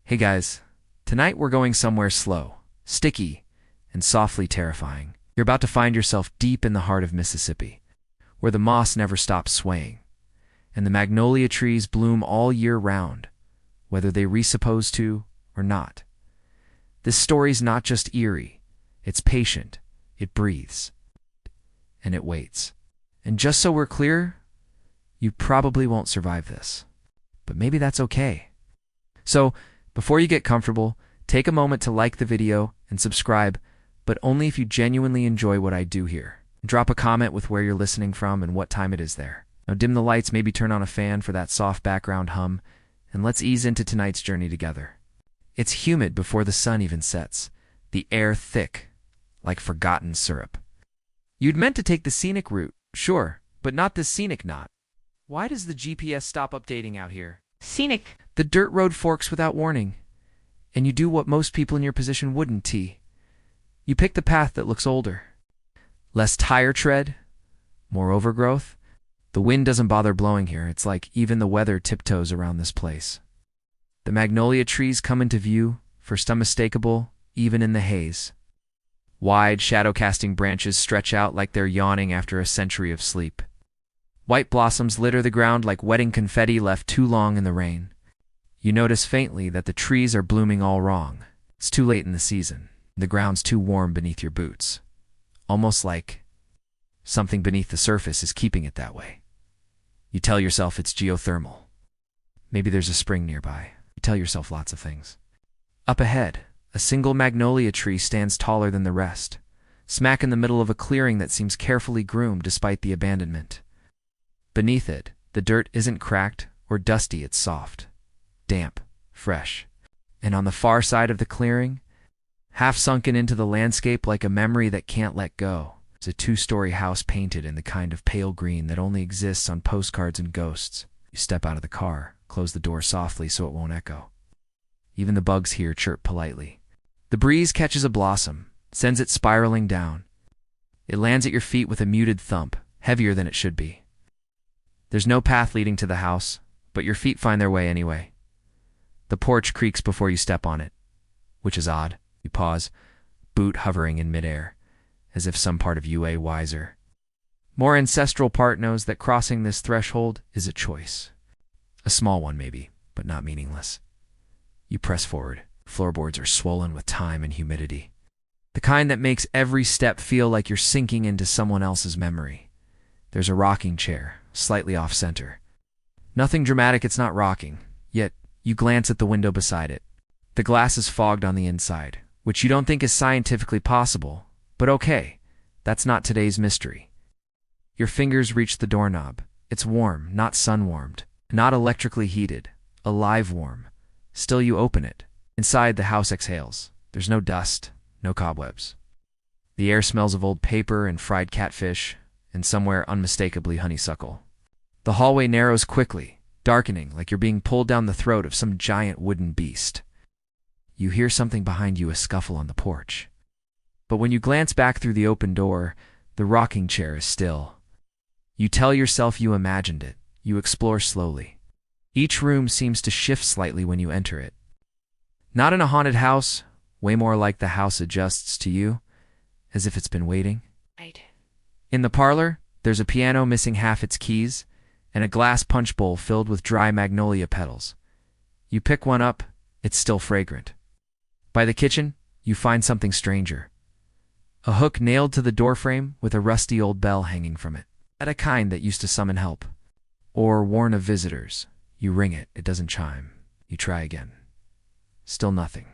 Hey guys, tonight we're going somewhere slow, sticky, and softly terrifying. You're about to find yourself deep in the heart of Mississippi, where the moss never stops swaying, and the magnolia trees bloom all year round, whether they resuppose to or not. This story's not just eerie, it's patient, it breathes, and it waits. And just so we're clear, you probably won't survive this. But maybe that's okay. So, before you get comfortable, take a moment to like the video and subscribe, but only if you genuinely enjoy what I do here. Drop a comment with where you're listening from and what time it is there. Now dim the lights, maybe turn on a fan for that soft background hum, and let's ease into tonight's journey together. It's humid before the sun even sets, the air thick, like forgotten syrup. You'd meant to take the scenic route, sure, but not this scenic knot. Why does the GPS stop updating out here? Scenic. The dirt road forks without warning, and you do what most people in your position wouldn't, T. You pick the path that looks older. Less tire tread, more overgrowth. The wind doesn't bother blowing here. It's like even the weather tiptoes around this place. The magnolia trees come into view, first unmistakable, even in the haze. Wide, shadow-casting branches stretch out like they're yawning after a century of sleep. White blossoms litter the ground like wedding confetti left too long in the rain. You notice faintly that the trees are blooming all wrong. It's too late in the season. The ground's too warm beneath your boots. Almost like something beneath the surface is keeping it that way. You tell yourself it's geothermal. Maybe there's a spring nearby. You tell yourself lots of things. Up ahead, a single magnolia tree stands taller than the rest, smack in the middle of a clearing that seems carefully groomed despite the abandonment. Beneath it, the dirt isn't cracked or dusty, it's soft, damp, fresh. And on the far side of the clearing, half sunken into the landscape like a memory that can't let go, is a two-story house painted in the kind of pale green that only exists on postcards and ghosts. You step out of the car, close the door softly so it won't echo. Even the bugs here chirp politely. The breeze catches a blossom, sends it spiraling down. It lands at your feet with a muted thump, heavier than it should be. There's no path leading to the house, but your feet find their way anyway. The porch creaks before you step on it, which is odd. You pause, boot hovering in midair, as if some part of you a wiser. More ancestral part knows that crossing this threshold is a choice. A small one maybe, but not meaningless. You press forward. Floorboards are swollen with time and humidity. The kind that makes every step feel like you're sinking into someone else's memory. There's a rocking chair, slightly off-center. Nothing dramatic, it's not rocking, yet you glance at the window beside it. The glass is fogged on the inside, which you don't think is scientifically possible, but okay, that's not today's mystery. Your fingers reach the doorknob. It's warm, not sun-warmed, not electrically heated, alive warm. Still you open it. Inside, the house exhales. There's no dust, no cobwebs. The air smells of old paper and fried catfish, and somewhere unmistakably honeysuckle. The hallway narrows quickly, darkening like you're being pulled down the throat of some giant wooden beast. You hear something behind you, a scuffle on the porch. But when you glance back through the open door, the rocking chair is still. You tell yourself you imagined it. You explore slowly. Each room seems to shift slightly when you enter it. Not in a haunted house, way more like the house adjusts to you, as if it's been waiting. Right. In the parlor, there's a piano missing half its keys, and a glass punch bowl filled with dry magnolia petals. You pick one up, it's still fragrant. By the kitchen, you find something stranger. A hook nailed to the doorframe with a rusty old bell hanging from it. Not a kind that used to summon help, or warn of visitors. You ring it, it doesn't chime. You try again. Still nothing.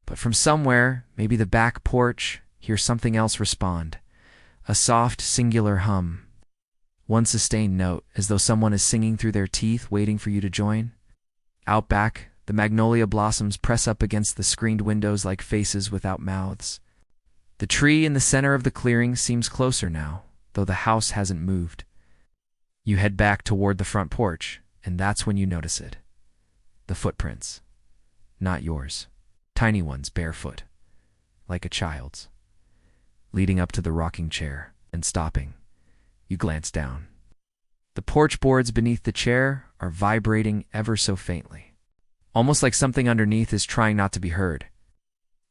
But from somewhere, maybe the back porch, hear something else respond. A soft, singular hum. One sustained note, as though someone is singing through their teeth, waiting for you to join. Out back, the magnolia blossoms press up against the screened windows like faces without mouths. The tree in the center of the clearing seems closer now, though the house hasn't moved. You head back toward the front porch, and that's when you notice it. The footprints. Not yours. Tiny ones, barefoot. Like a child's. Leading up to the rocking chair, and stopping. You glance down. The porch boards beneath the chair are vibrating ever so faintly. almost like something underneath is trying not to be heard.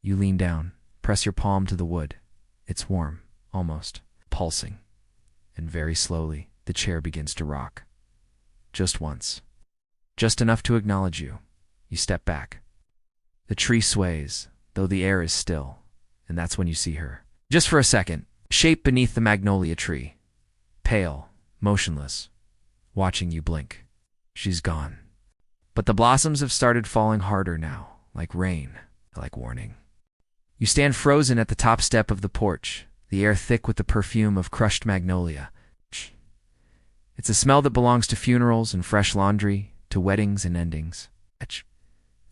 You lean down, press your palm to the wood. It's warm, almost pulsing. And very slowly, the chair begins to rock. Just once. Just enough to acknowledge you. You step back. The tree sways, though the air is still, and that's when you see her. Just for a second, shape beneath the magnolia tree. Pale, motionless, watching you blink. She's gone. But the blossoms have started falling harder now, like rain, like warning. You stand frozen at the top step of the porch, the air thick with the perfume of crushed magnolia. It's a smell that belongs to funerals and fresh laundry, to weddings and endings. It's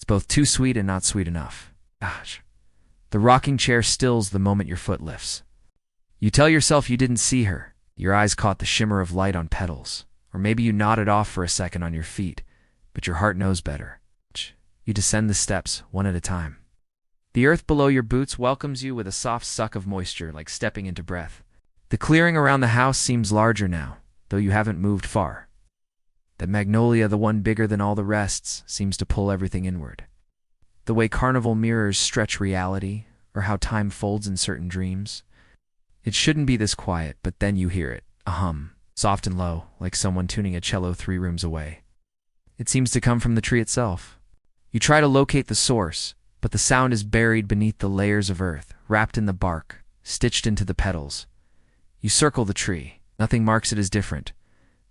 both too sweet and not sweet enough. Gosh. The rocking chair stills the moment your foot lifts. You tell yourself you didn't see her. Your eyes caught the shimmer of light on petals. Or maybe you nodded off for a second on your feet, but your heart knows better. You descend the steps, one at a time. The earth below your boots welcomes you with a soft suck of moisture, like stepping into breath. The clearing around the house seems larger now, though you haven't moved far. The magnolia, the one bigger than all the rests, seems to pull everything inward. The way carnival mirrors stretch reality, or how time folds in certain dreams. It shouldn't be this quiet, but then you hear it, a hum, soft and low, like someone tuning a cello 3 rooms away. It seems to come from the tree itself. You try to locate the source, but the sound is buried beneath the layers of earth, wrapped in the bark, stitched into the petals. You circle the tree. Nothing marks it as different.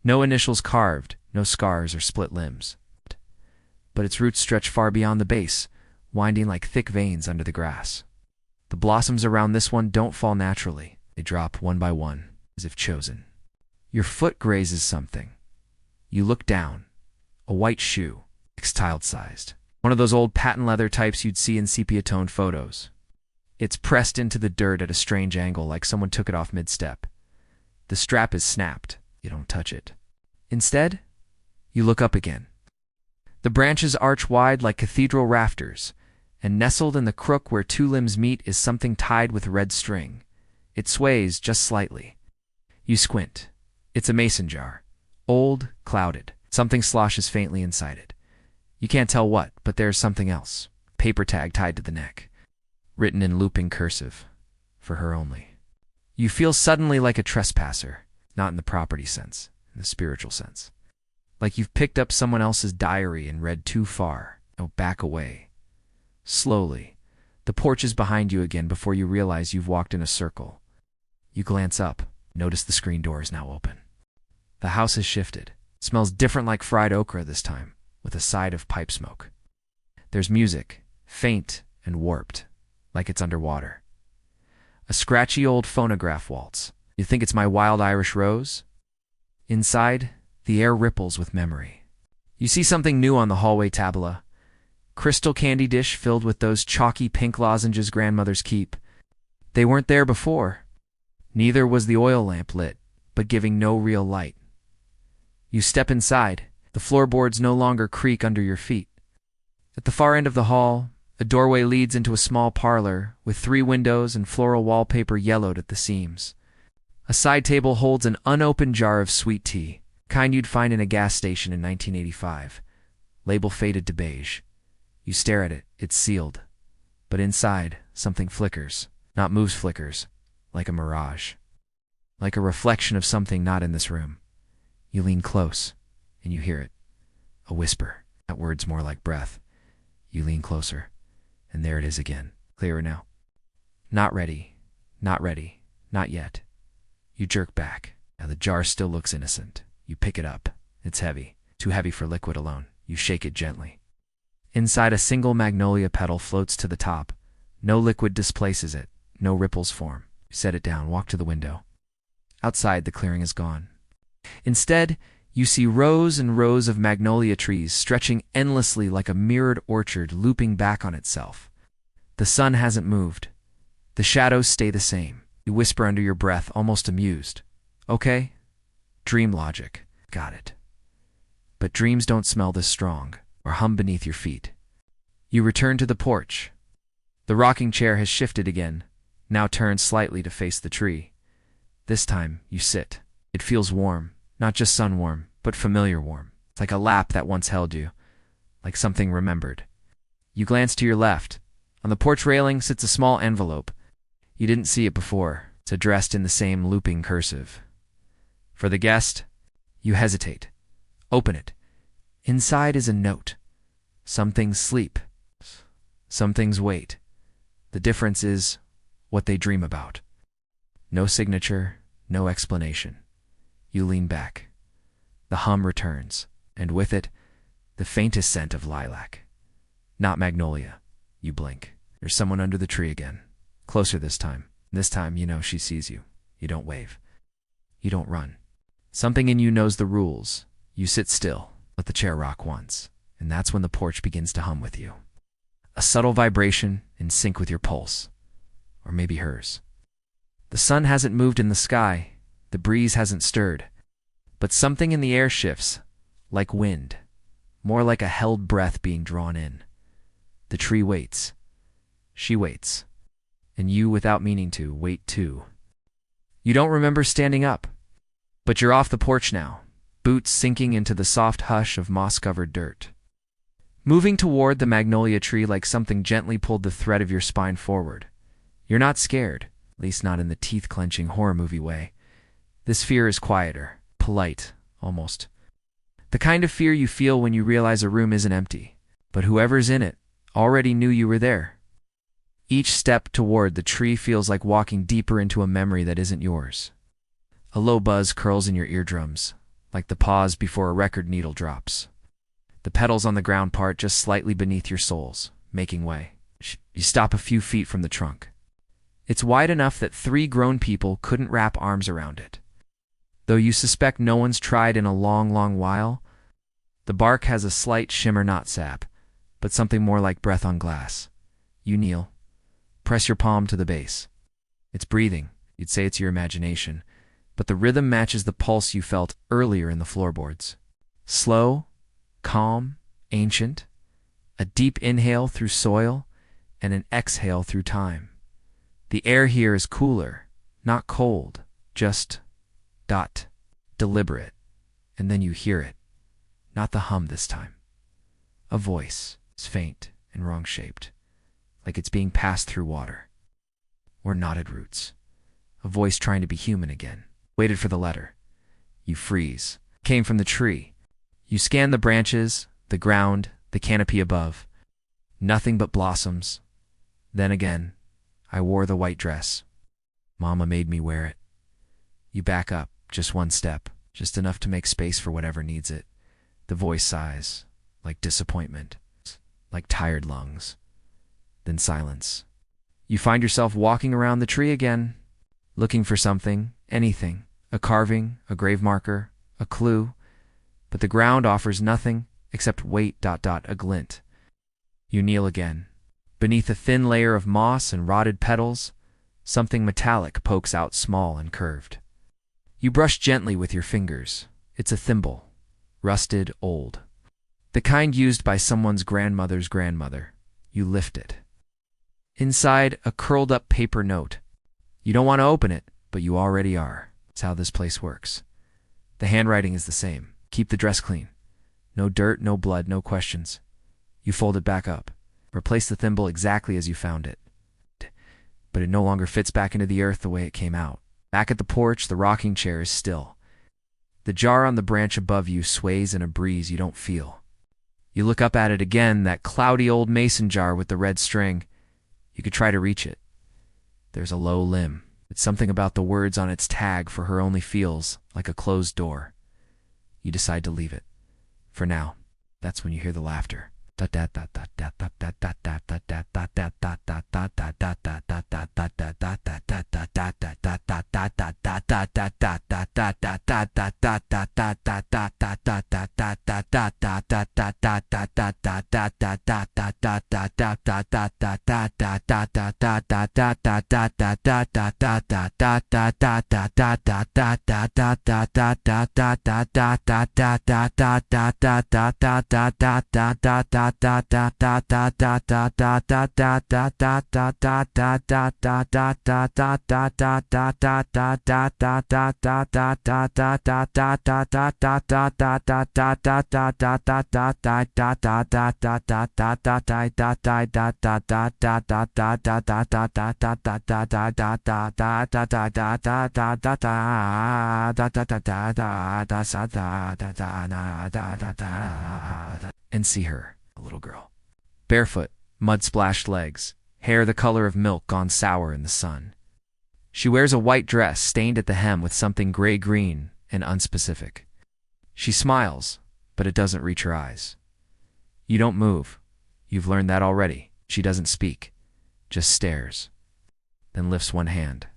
No initials carved, no scars or split limbs. But its roots stretch far beyond the base, winding like thick veins under the grass. The blossoms around this one don't fall naturally. They drop one by one, as if chosen. Your foot grazes something. You look down. A white shoe, textile-sized. One of those old patent leather types you'd see in sepia-toned photos. It's pressed into the dirt at a strange angle, like someone took it off mid-step. The strap is snapped. You don't touch it. Instead, you look up again. The branches arch wide like cathedral rafters, and nestled in the crook where 2 limbs meet is something tied with red string. It sways just slightly. You squint. It's a mason jar. Old, clouded. Something sloshes faintly inside it. You can't tell what, but there's something else. Paper tag tied to the neck. Written in looping cursive. For her only. You feel suddenly like a trespasser, not in the property sense, in the spiritual sense. Like you've picked up someone else's diary and read too far. Now back away. Slowly. The porch is behind you again before you realize you've walked in a circle. You glance up, notice the screen door is now open. The house has shifted. It smells different, like fried okra this time, with a side of pipe smoke. There's music, faint and warped, like it's underwater. A scratchy old phonograph waltz. You think it's My Wild Irish Rose? Inside, the air ripples with memory. You see something new on the hallway tabla. Crystal candy dish filled with those chalky pink lozenges grandmothers keep. They weren't there before. Neither was the oil lamp lit, but giving no real light. You step inside. The floorboards no longer creak under your feet. At the far end of the hall, a doorway leads into a small parlor with 3 windows and floral wallpaper yellowed at the seams. A side table holds an unopened jar of sweet tea, kind you'd find in a gas station in 1985. Label faded to beige. You stare at it. It's sealed. But inside, something flickers. Not moves, flickers. Like a mirage. Like a reflection of something not in this room. You lean close, and you hear it. A whisper. That word's more like breath. You lean closer, and there it is again. Clearer now. Not ready. Not ready. Not yet. You jerk back. Now the jar still looks innocent. You pick it up. It's heavy. Too heavy for liquid alone. You shake it gently. Inside, a single magnolia petal floats to the top. No liquid displaces it. No ripples form. You set it down, walk to the window. Outside, the clearing is gone. Instead, you see rows and rows of magnolia trees stretching endlessly like a mirrored orchard looping back on itself. The sun hasn't moved. The shadows stay the same. You whisper under your breath, almost amused. Okay? Dream logic. Got it. But dreams don't smell this strong, or hum beneath your feet. You return to the porch. The rocking chair has shifted again, now turned slightly to face the tree. This time, you sit. It feels warm, not just sun warm, but familiar warm. It's like a lap that once held you, like something remembered. You glance to your left. On the porch railing sits a small envelope. You didn't see it before. It's addressed in the same looping cursive. For the guest, you hesitate. Open it. Inside is a note. Some things sleep. Some things wait. The difference is what they dream about. No signature, no explanation. You lean back. The hum returns, and with it, the faintest scent of lilac. Not magnolia. You blink. There's someone under the tree again. Closer this time. This time, you know she sees you. You don't wave. You don't run. Something in you knows the rules. You sit still, let the chair rock once, and that's when the porch begins to hum with you. A subtle vibration in sync with your pulse. Or maybe hers. The sun hasn't moved in the sky. The breeze hasn't stirred. But something in the air shifts, like wind. More like a held breath being drawn in. The tree waits. She waits. And you, without meaning to, wait too. You don't remember standing up. But you're off the porch now, boots sinking into the soft hush of moss-covered dirt. Moving toward the magnolia tree like something gently pulled the thread of your spine forward. You're not scared, at least not in the teeth-clenching horror movie way. This fear is quieter, polite, almost. The kind of fear you feel when you realize a room isn't empty, but whoever's in it already knew you were there. Each step toward the tree feels like walking deeper into a memory that isn't yours. A low buzz curls in your eardrums, like the pause before a record needle drops. The petals on the ground part just slightly beneath your soles, making way. You stop a few feet from the trunk. It's wide enough that 3 grown people couldn't wrap arms around it. Though you suspect no one's tried in a long, long while, the bark has a slight shimmer, not sap, but something more like breath on glass. You kneel. Press your palm to the base. It's breathing. You'd say it's your imagination, but the rhythm matches the pulse you felt earlier in the floorboards. Slow, calm, ancient, a deep inhale through soil and an exhale through time. The air here is cooler, not cold, just deliberate. And then you hear it, not the hum this time. A voice is faint and wrong-shaped, like it's being passed through water. Or knotted roots. A voice trying to be human again. Waited for the letter. You freeze. Came from the tree. You scan the branches, the ground, the canopy above. Nothing but blossoms. Then again, I wore the white dress. Mama made me wear it. You back up, just one step, just enough to make space for whatever needs it. The voice sighs, like disappointment, like tired lungs. Then silence. You find yourself walking around the tree again, looking for something, anything, a carving, a grave marker, a clue, but the ground offers nothing except wait, a glint. You kneel again. Beneath a thin layer of moss and rotted petals, something metallic pokes out small and curved. You brush gently with your fingers. It's a thimble, rusted, old. The kind used by someone's grandmother's grandmother. You lift it. Inside, a curled-up paper note. You don't want to open it, but you already are. It's how this place works. The handwriting is the same. Keep the dress clean. No dirt, no blood, no questions. You fold it back up. Replace the thimble exactly as you found it. But it no longer fits back into the earth the way it came out. Back at the porch, the rocking chair is still. The jar on the branch above you sways in a breeze you don't feel. You look up at it again, that cloudy old mason jar with the red string. You could try to reach it. There's a low limb. It's something about the words on its tag for her only feels like a closed door. You decide to leave it. For now. That's when you hear the laughter. And see her, a little girl. Barefoot, mud-splashed legs, hair the color of milk gone sour in the sun. She wears a white dress stained at the hem with something gray-green and unspecific. She smiles, but it doesn't reach her eyes. You don't move. You've learned that already. She doesn't speak, just stares. Then lifts one hand.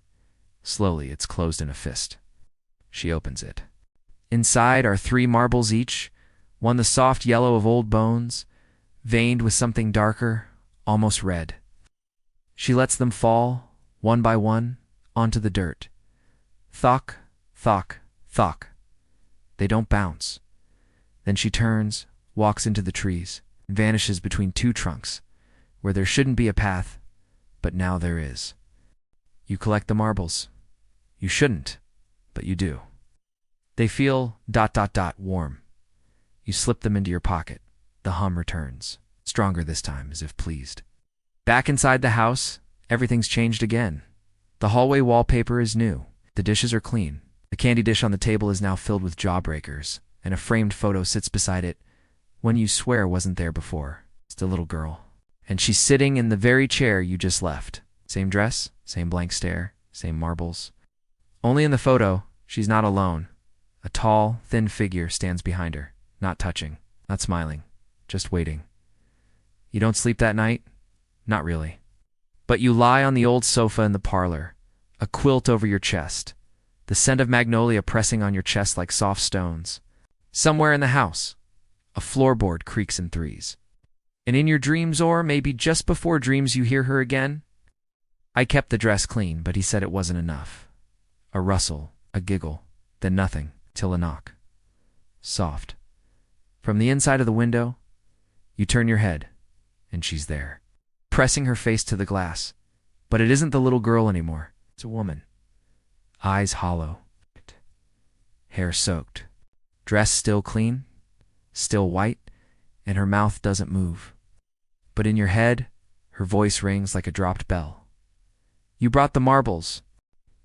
Slowly, it's closed in a fist. She opens it. Inside are 3 marbles each, one the soft yellow of old bones, veined with something darker, almost red. She lets them fall, one by one, onto the dirt. Thock, thock, thock. They don't bounce. Then she turns, walks into the trees, and vanishes between 2 trunks, where there shouldn't be a path, but now there is. You collect the marbles. You shouldn't, but you do. They feel ... warm. You slip them into your pocket. The hum returns, stronger this time, as if pleased. Back inside the house, everything's changed again. The hallway wallpaper is new. The dishes are clean. The candy dish on the table is now filled with jawbreakers, and a framed photo sits beside it, one you swear wasn't there before. It's the little girl. And she's sitting in the very chair you just left. Same dress, same blank stare, same marbles. Only in the photo, she's not alone. A tall, thin figure stands behind her, not touching, not smiling, just waiting. You don't sleep that night? Not really. But you lie on the old sofa in the parlor, a quilt over your chest, the scent of magnolia pressing on your chest like soft stones. Somewhere in the house, a floorboard creaks in 3s. And in your dreams, or maybe just before dreams, you hear her again. I kept the dress clean, but he said it wasn't enough. A rustle, a giggle, then nothing, till a knock. Soft. From the inside of the window, you turn your head, and she's there, pressing her face to the glass. But it isn't the little girl anymore. It's a woman. Eyes hollow. Hair soaked. Dress still clean, still white, and her mouth doesn't move. But in your head, her voice rings like a dropped bell. You brought the marbles.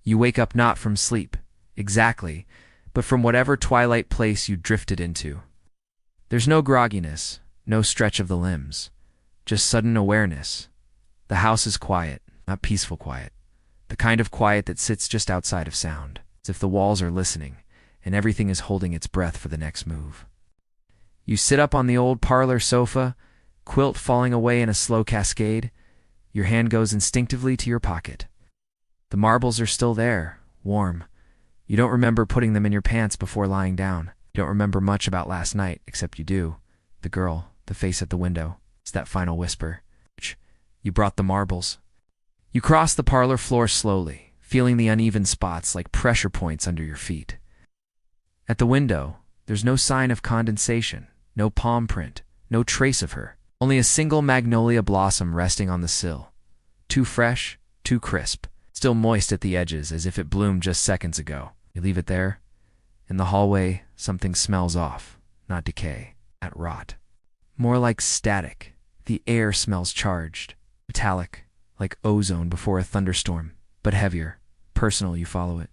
You wake up not from sleep, exactly, but from whatever twilight place you drifted into. There's no grogginess, no stretch of the limbs, just sudden awareness. The house is quiet, not peaceful quiet, the kind of quiet that sits just outside of sound, as if the walls are listening, and everything is holding its breath for the next move. You sit up on the old parlor sofa, quilt falling away in a slow cascade. Your hand goes instinctively to your pocket. The marbles are still there, warm. You don't remember putting them in your pants before lying down. You don't remember much about last night, except you do. The girl, the face at the window. It's that final whisper. You brought the marbles. You cross the parlor floor slowly, feeling the uneven spots like pressure points under your feet. At the window, there's no sign of condensation, no palm print, no trace of her. Only a single magnolia blossom resting on the sill. Too fresh, too crisp, still moist at the edges as if it bloomed just seconds ago. You leave it there. In the hallway, something smells off, not decay, not rot. More like static. The air smells charged, metallic, like ozone before a thunderstorm, but heavier, personal. You follow it.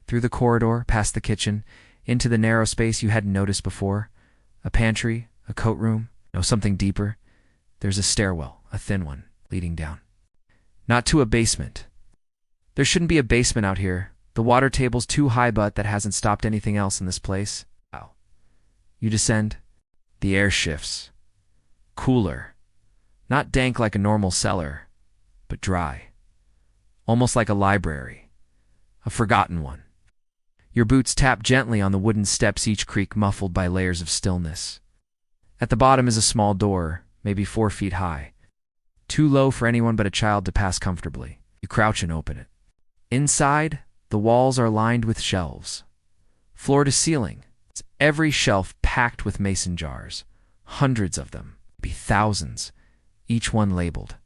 Through the corridor, past the kitchen, into the narrow space you hadn't noticed before. A pantry, a coat room, no, something deeper. There's a stairwell, a thin one, leading down. Not to a basement. There shouldn't be a basement out here. The water table's too high, but that hasn't stopped anything else in this place. Ow. You descend. The air shifts. Cooler. Not dank like a normal cellar, but dry. Almost like a library. A forgotten one. Your boots tap gently on the wooden steps, each creak muffled by layers of stillness. At the bottom is a small door, maybe 4 feet high. Too low for anyone but a child to pass comfortably. You crouch and open it. Inside, the walls are lined with shelves. Floor to ceiling, it's every shelf packed with mason jars. Hundreds of them. Be thousands, each one labeled.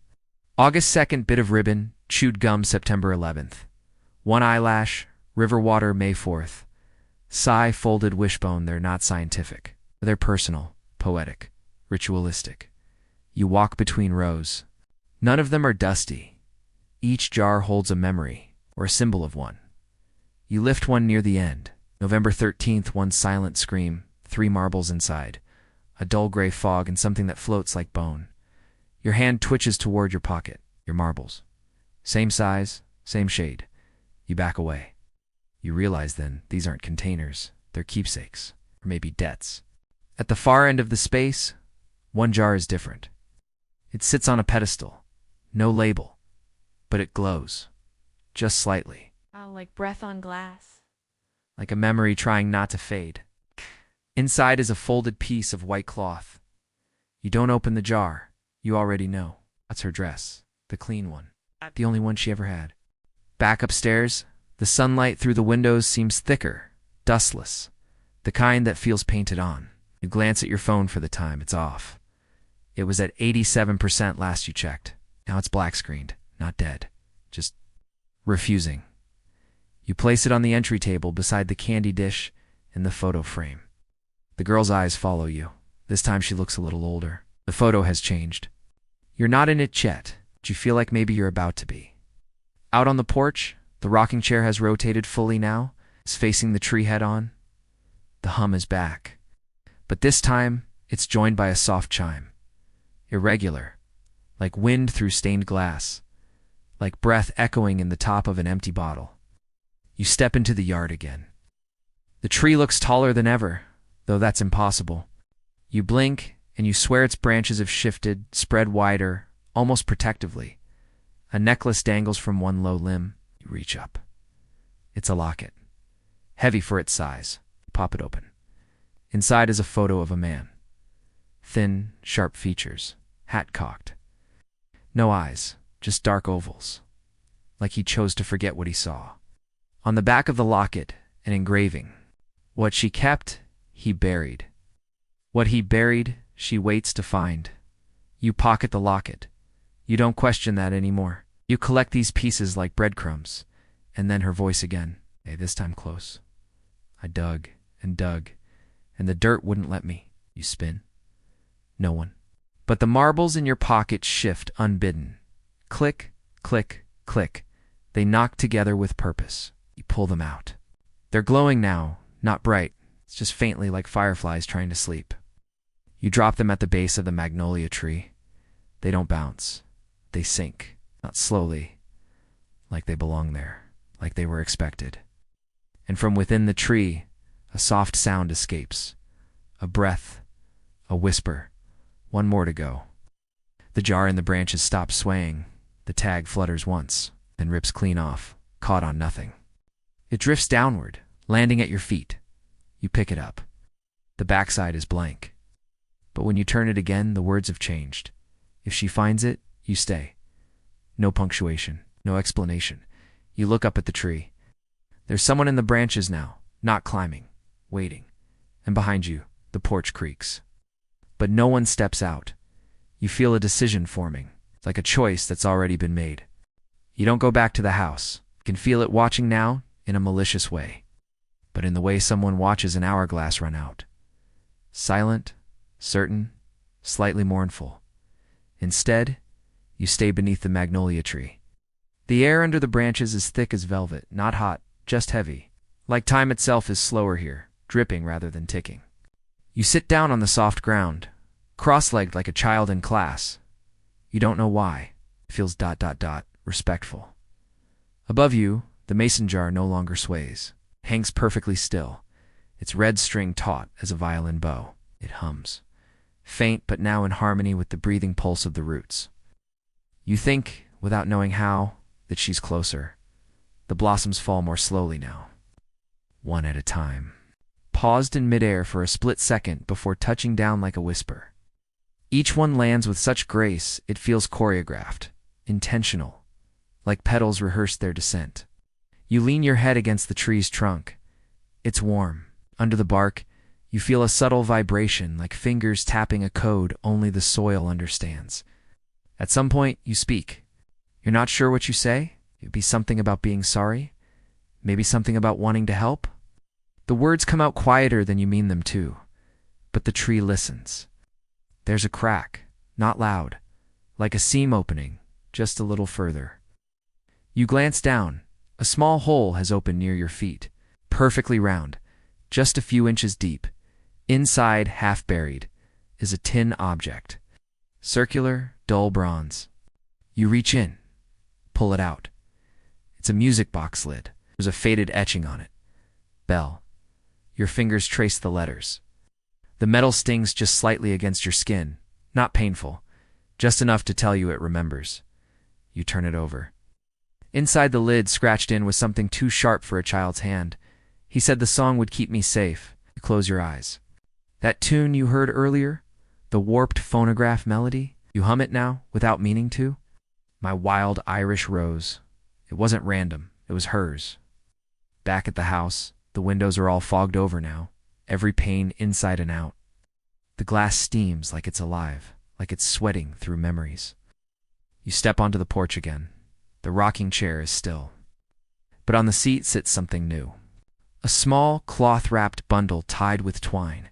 August 2nd, bit of ribbon, chewed gum September 11th. One eyelash, river water May 4th. Sigh, folded wishbone, they're not scientific. They're personal, poetic, ritualistic. You walk between rows. None of them are dusty. Each jar holds a memory, or a symbol of one. You lift one near the end. November 13th, one silent scream, 3 marbles inside. A dull gray fog and something that floats like bone. Your hand twitches toward your pocket, your marbles. Same size, same shade. You back away. You realize then these aren't containers, they're keepsakes, or maybe debts. At the far end of the space, one jar is different. It sits on a pedestal, no label, but it glows, just slightly. Oh, like breath on glass. Like a memory trying not to fade. Inside is a folded piece of white cloth. You don't open the jar. You already know. That's her dress, the clean one, the only one she ever had. Back upstairs, the sunlight through the windows seems thicker, dustless, the kind that feels painted on. You glance at your phone for the time. It's off. It was at 87% last you checked. Now it's black screened, not dead, just refusing. You place it on the entry table beside the candy dish in the photo frame. The girl's eyes follow you. This time she looks a little older. The photo has changed. You're not in it yet, but you feel like maybe you're about to be. Out on the porch, the rocking chair has rotated fully now. It's facing the tree head-on. The hum is back. But this time, it's joined by a soft chime. Irregular, like wind through stained glass, like breath echoing in the top of an empty bottle. You step into the yard again. The tree looks taller than ever, though that's impossible. You blink, and you swear its branches have shifted, spread wider, almost protectively. A necklace dangles from one low limb. You reach up. It's a locket, heavy for its size. Pop it open. Inside is a photo of a man. Thin, sharp features, hat cocked. No eyes, just dark ovals, like he chose to forget what he saw. On the back of the locket, an engraving. What she kept, he buried. What he buried, she waits to find. You pocket the locket. You don't question that anymore. You collect these pieces like breadcrumbs. And then her voice again. Hey, this time close. I dug, and the dirt wouldn't let me. You spin. No one. But the marbles in your pocket shift unbidden. Click, click, click. They knock together with purpose. You pull them out. They're glowing now, not bright. It's just faintly like fireflies trying to sleep. You drop them at the base of the magnolia tree. They don't bounce. They sink, not slowly, like they belong there, like they were expected. And from within the tree, a soft sound escapes. A breath, a whisper. One more to go. The jar in the branches stops swaying. The tag flutters once, then rips clean off, caught on nothing. It drifts downward, landing at your feet. You pick it up. The backside is blank. But when you turn it again, the words have changed. If she finds it, you stay. No punctuation, no explanation. You look up at the tree. There's someone in the branches now, not climbing, waiting. And behind you, the porch creaks. But no one steps out. You feel a decision forming, like a choice that's already been made. You don't go back to the house. You can feel it watching now in a malicious way, but in the way someone watches an hourglass run out. Silent, certain, slightly mournful. Instead, you stay beneath the magnolia tree. The air under the branches is thick as velvet, not hot, just heavy. Like time itself is slower here, dripping rather than ticking. You sit down on the soft ground, cross-legged like a child in class. You don't know why. It feels ... respectful. Above you, the mason jar no longer sways, hangs perfectly still, its red string taut as a violin bow. It hums, faint but now in harmony with the breathing pulse of the roots. You think, without knowing how, that she's closer. The blossoms fall more slowly now, one at a time, paused in midair for a split second before touching down like a whisper. Each one lands with such grace it feels choreographed, intentional, like petals rehearsed their descent. You lean your head against the tree's trunk. It's warm. Under the bark, You feel a subtle vibration, like fingers tapping a code only the soil understands. At some point, you speak. You're not sure what you say? It'd be something about being sorry? Maybe something about wanting to help? The words come out quieter than you mean them to, but the tree listens. There's a crack, not loud, like a seam opening, just a little further. You glance down. A small hole has opened near your feet, perfectly round, just a few inches deep. Inside, half buried, is a tin object. Circular, dull bronze. You reach in, pull it out. It's a music box lid. There's a faded etching on it. Bell. Your fingers trace the letters. The metal stings just slightly against your skin, not painful, just enough to tell you it remembers. You turn it over. Inside the lid, scratched in, was something too sharp for a child's hand. He said the song would keep me safe. You close your eyes. That tune you heard earlier, the warped phonograph melody, you hum it now, without meaning to. My wild Irish rose. It wasn't random, it was hers. Back at the house, the windows are all fogged over now, every pane inside and out. The glass steams like it's alive, like it's sweating through memories. You step onto the porch again. The rocking chair is still. But on the seat sits something new. A small, cloth-wrapped bundle tied with twine.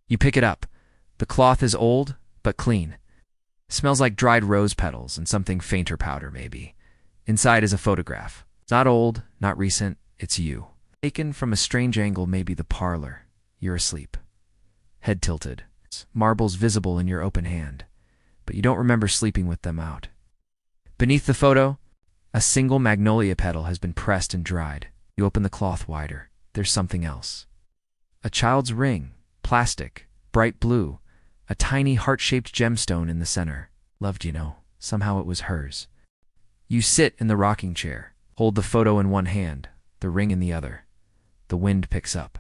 You pick it up. The cloth is old, but clean. Smells like dried rose petals and something fainter powder, maybe. Inside is a photograph. It's not old, not recent, it's you. Taken from a strange angle, maybe the parlor. You're asleep. Head tilted. Marbles visible in your open hand. But you don't remember sleeping with them out. Beneath the photo, a single magnolia petal has been pressed and dried. You open the cloth wider. There's something else. A child's ring, plastic, bright blue, a tiny heart-shaped gemstone in the center. Loved, you know. Somehow it was hers. You sit in the rocking chair, hold the photo in one hand, the ring in the other. The wind picks up.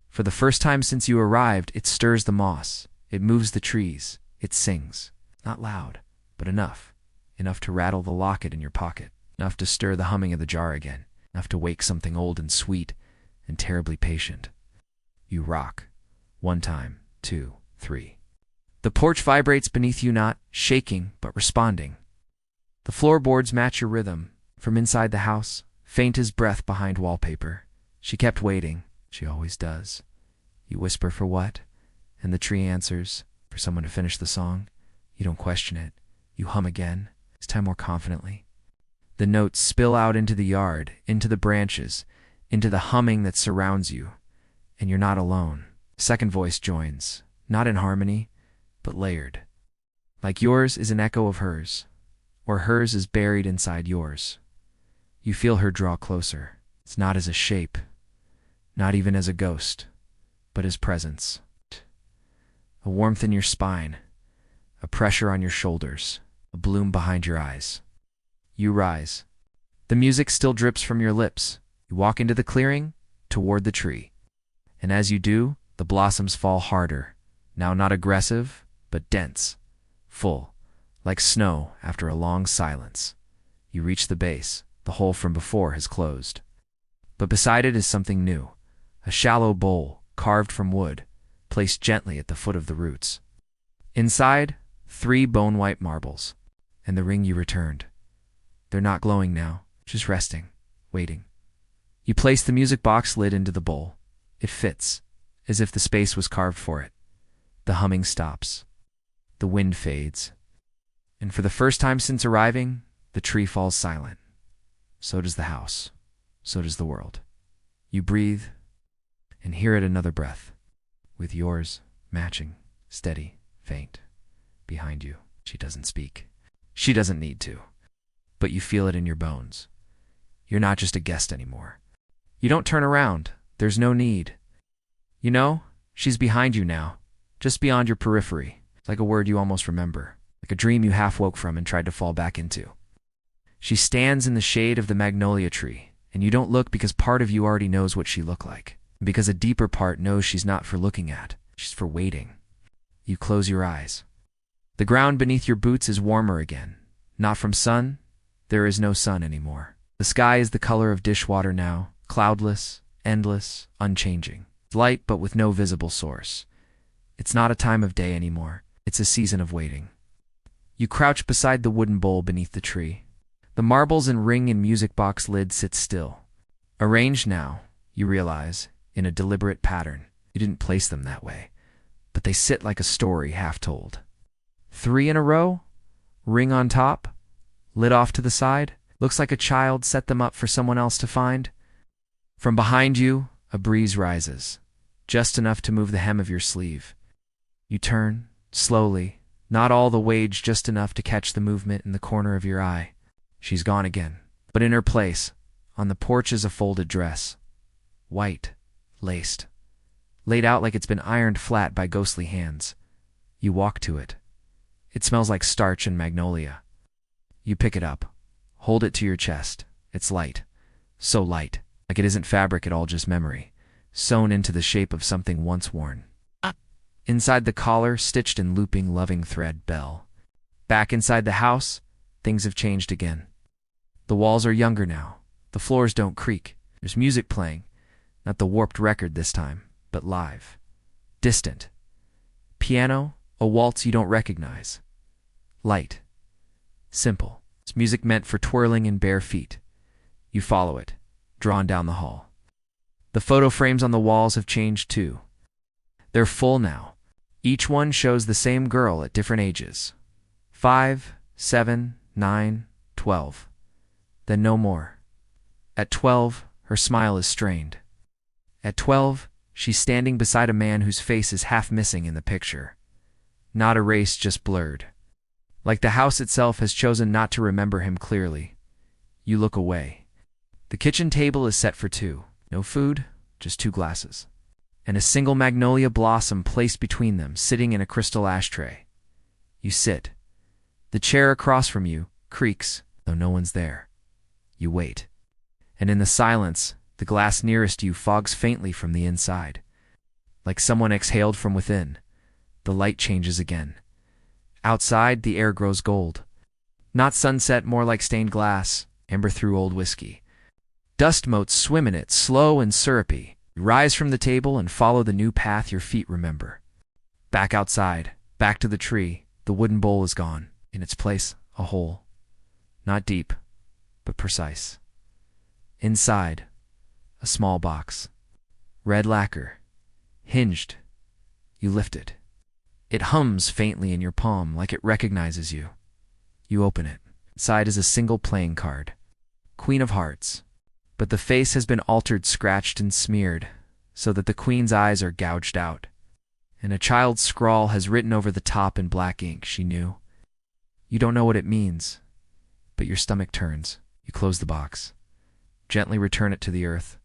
For the first time since you arrived, it stirs the moss. It moves the trees. It sings. Not loud, but enough. Enough to rattle the locket in your pocket. Enough to stir the humming of the jar again. Enough to wake something old and sweet and terribly patient. You rock. 1 time, 2, 3. The porch vibrates beneath you, not shaking, but responding. The floorboards match your rhythm. From inside the house, faint as breath behind wallpaper. She kept waiting. She always does. You whisper, for what? And the tree answers, for someone to finish the song. You don't question it. You hum again, this time more confidently. The notes spill out into the yard, into the branches, into the humming that surrounds you. And you're not alone. Second voice joins, not in harmony, but layered. Like yours is an echo of hers, or hers is buried inside yours. You feel her draw closer. It's not as a shape, not even as a ghost, but as presence. A warmth in your spine, a pressure on your shoulders, a bloom behind your eyes. You rise. The music still drips from your lips. You walk into the clearing, toward the tree. And as you do, the blossoms fall harder, now not aggressive, but dense, full, like snow after a long silence. You reach the base. The hole from before has closed. But beside it is something new, a shallow bowl carved from wood, placed gently at the foot of the roots. Inside, 3 bone-white marbles, and the ring you returned. They're not glowing now, just resting, waiting. You place the music box lid into the bowl. It fits, as if the space was carved for it. The humming stops. The wind fades. And for the first time since arriving, the tree falls silent. So does the house. So does the world. You breathe, and hear it another breath, with yours matching, steady, faint, behind you. She doesn't speak. She doesn't need to. But you feel it in your bones. You're not just a guest anymore. You don't turn around. There's no need. You know, she's behind you now, just beyond your periphery, like a word you almost remember, like a dream you half woke from and tried to fall back into. She stands in the shade of the magnolia tree, and you don't look because part of you already knows what she looked like, and because a deeper part knows she's not for looking at, she's for waiting. You close your eyes. The ground beneath your boots is warmer again. Not from sun. There is no sun anymore. The sky is the color of dishwater now, cloudless, endless, unchanging. Light but with no visible source. It's not a time of day anymore. It's a season of waiting. You crouch beside the wooden bowl beneath the tree. The marbles and ring and music box lid sit still. Arranged now, you realize, in a deliberate pattern. You didn't place them that way, but they sit like a story half told. 3 in a row, ring on top, lid off to the side. Looks like a child set them up for someone else to find. From behind you, a breeze rises, just enough to move the hem of your sleeve. You turn, slowly, not all the wage, just enough to catch the movement in the corner of your eye. She's gone again, but in her place, on the porch is a folded dress. White, laced, laid out like it's been ironed flat by ghostly hands. You walk to it. It smells like starch and magnolia. You pick it up, hold it to your chest. It's light, so light, like it isn't fabric at all, just memory, sewn into the shape of something once worn. Inside the collar, stitched in looping, loving thread, bell. Back inside the house, things have changed again. The walls are younger now. The floors don't creak. There's music playing, not the warped record this time, but live. Distant. Piano, a waltz you don't recognize. Light. Simple. It's music meant for twirling in bare feet. You follow it, drawn down the hall. The photo frames on the walls have changed too. They're full now. Each one shows the same girl at different ages. 5, 7, 9, 12. Then no more. At 12, her smile is strained. At 12, she's standing beside a man whose face is half missing in the picture. Not erased, just blurred. Like the house itself has chosen not to remember him clearly. You look away. The kitchen table is set for 2. No food, just 2 glasses. And a single magnolia blossom placed between them, sitting in a crystal ashtray. You sit. The chair across from you creaks, though no one's there. You wait. And in the silence, the glass nearest you fogs faintly from the inside. Like someone exhaled from within. The light changes again. Outside, the air grows gold. Not sunset, more like stained glass, amber through old whiskey. Dust motes swim in it, slow and syrupy. You rise from the table and follow the new path your feet remember. Back outside, back to the tree, the wooden bowl is gone. In its place, a hole. Not deep, but precise. Inside, a small box. Red lacquer. Hinged. You lift it. It hums faintly in your palm like it recognizes you. You open it. Inside is a single playing card. Queen of Hearts. But the face has been altered, scratched and smeared, so that the queen's eyes are gouged out. And a child's scrawl has written over the top in black ink, she knew. You don't know what it means, but your stomach turns. You close the box. Gently return it to the earth.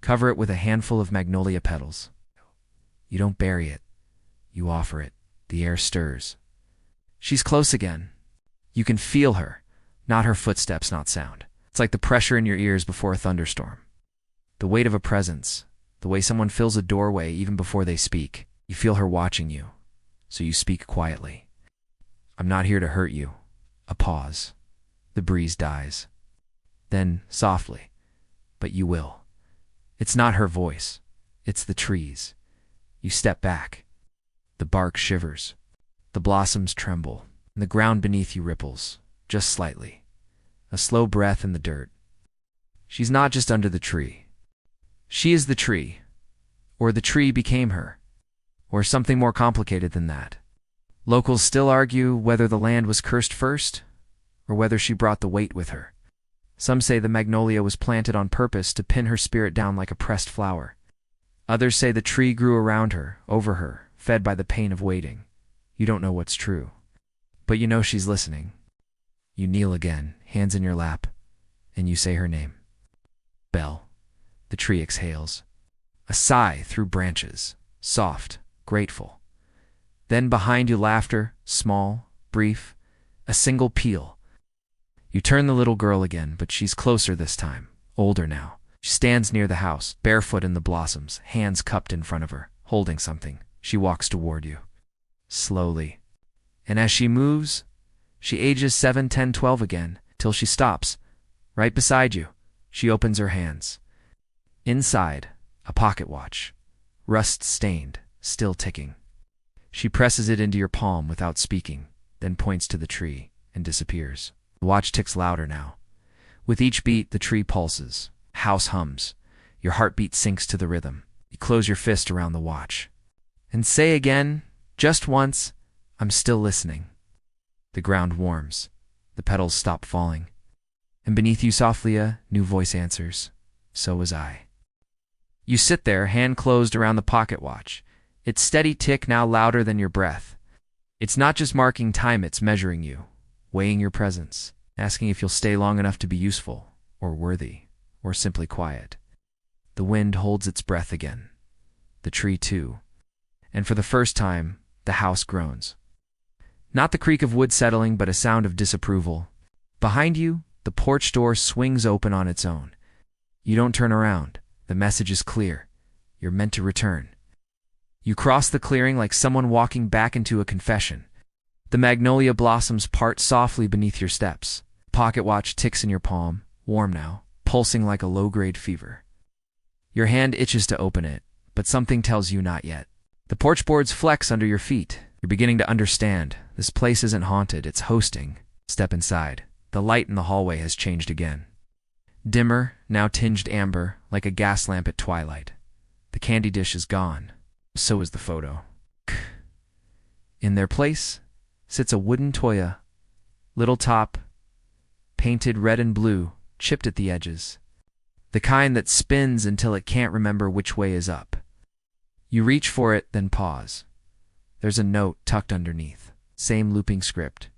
Cover it with a handful of magnolia petals. You don't bury it. You offer it. The air stirs. She's close again. You can feel her, not her footsteps, not sound. It's like the pressure in your ears before a thunderstorm. The weight of a presence, the way someone fills a doorway even before they speak. You feel her watching you, so you speak quietly. I'm not here to hurt you. A pause. The breeze dies. Then, softly, but you will. It's not her voice. It's the trees. You step back. The bark shivers. The blossoms tremble, and the ground beneath you ripples, just slightly. A slow breath in the dirt. She's not just under the tree. She is the tree, or the tree became her, or something more complicated than that. Locals still argue whether the land was cursed first, or whether she brought the weight with her. Some say the magnolia was planted on purpose to pin her spirit down like a pressed flower. Others say the tree grew around her, over her, fed by the pain of waiting. You don't know what's true, but you know she's listening. You kneel again, hands in your lap, and you say her name. Belle. The tree exhales. A sigh through branches, soft, grateful. Then behind you laughter, small, brief, a single peal. You turn the little girl again, but she's closer this time, older now. She stands near the house, barefoot in the blossoms, hands cupped in front of her, holding something. She walks toward you. Slowly. And as she moves, she ages 7, 10, 12 again, till she stops. Right beside you, she opens her hands. Inside, a pocket watch. rust-stained, still ticking. She presses it into your palm without speaking, then points to the tree and disappears. The watch ticks louder now. With each beat, the tree pulses. House hums. Your heartbeat sinks to the rhythm. You close your fist around the watch. And say again, just once, I'm still listening. The ground warms. The petals stop falling. And beneath you softly a new voice answers, so was I. You sit there, hand closed around the pocket watch. Its steady tick now louder than your breath. It's not just marking time, it's measuring you, weighing your presence, asking if you'll stay long enough to be useful, or worthy, or simply quiet. The wind holds its breath again. The tree too. And for the first time, the house groans. Not the creak of wood settling, but a sound of disapproval. Behind you, the porch door swings open on its own. You don't turn around. The message is clear. You're meant to return. You cross the clearing like someone walking back into a confession. The magnolia blossoms part softly beneath your steps. Pocket watch ticks in your palm, warm now, pulsing like a low-grade fever. Your hand itches to open it, but something tells you not yet. The porch boards flex under your feet. You're beginning to understand. This place isn't haunted, it's hosting. Step inside. The light in the hallway has changed again. Dimmer, now tinged amber, like a gas lamp at twilight. The candy dish is gone. So is the photo. In their place sits a wooden toya, little top, painted red and blue, chipped at the edges. The kind that spins until it can't remember which way is up. You reach for it, then pause. There's a note tucked underneath. Same looping script.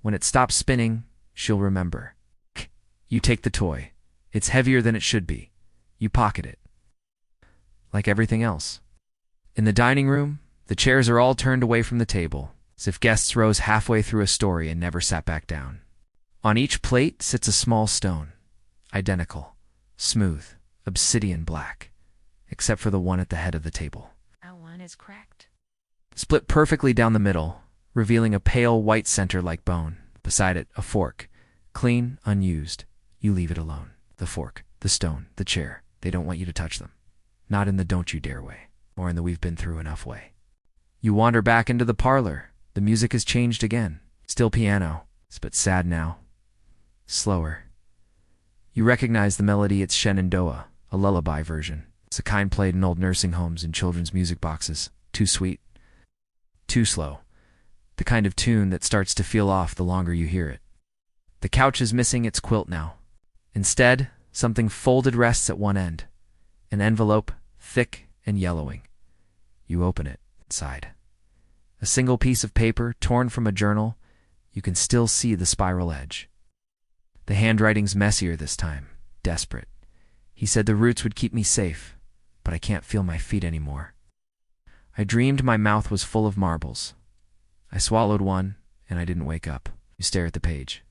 When it stops spinning, she'll remember. You take the toy. It's heavier than it should be. You pocket it. Like everything else. In the dining room, the chairs are all turned away from the table, as if guests rose halfway through a story and never sat back down. On each plate sits a small stone, identical, smooth, obsidian black, except for the one at the head of the table. That one is cracked. Split perfectly down the middle, revealing a pale white center like bone. Beside it, a fork, clean, unused. You leave it alone. The fork, the stone, the chair, they don't want you to touch them. Not in the don't you dare way, or in the we've been through enough way. You wander back into the parlor. The music has changed again. Still piano, but sad now. Slower. You recognize the melody. It's Shenandoah, a lullaby version. It's the kind played in old nursing homes and children's music boxes. Too sweet. Too slow. The kind of tune that starts to feel off the longer you hear it. The couch is missing its quilt now. Instead, something folded rests at one end. An envelope, thick and yellowing. You open it. Inside. A single piece of paper, torn from a journal. You can still see the spiral edge. The handwriting's messier this time. Desperate. He said the roots would keep me safe, but I can't feel my feet anymore. I dreamed my mouth was full of marbles. I swallowed one, and I didn't wake up. You stare at the page.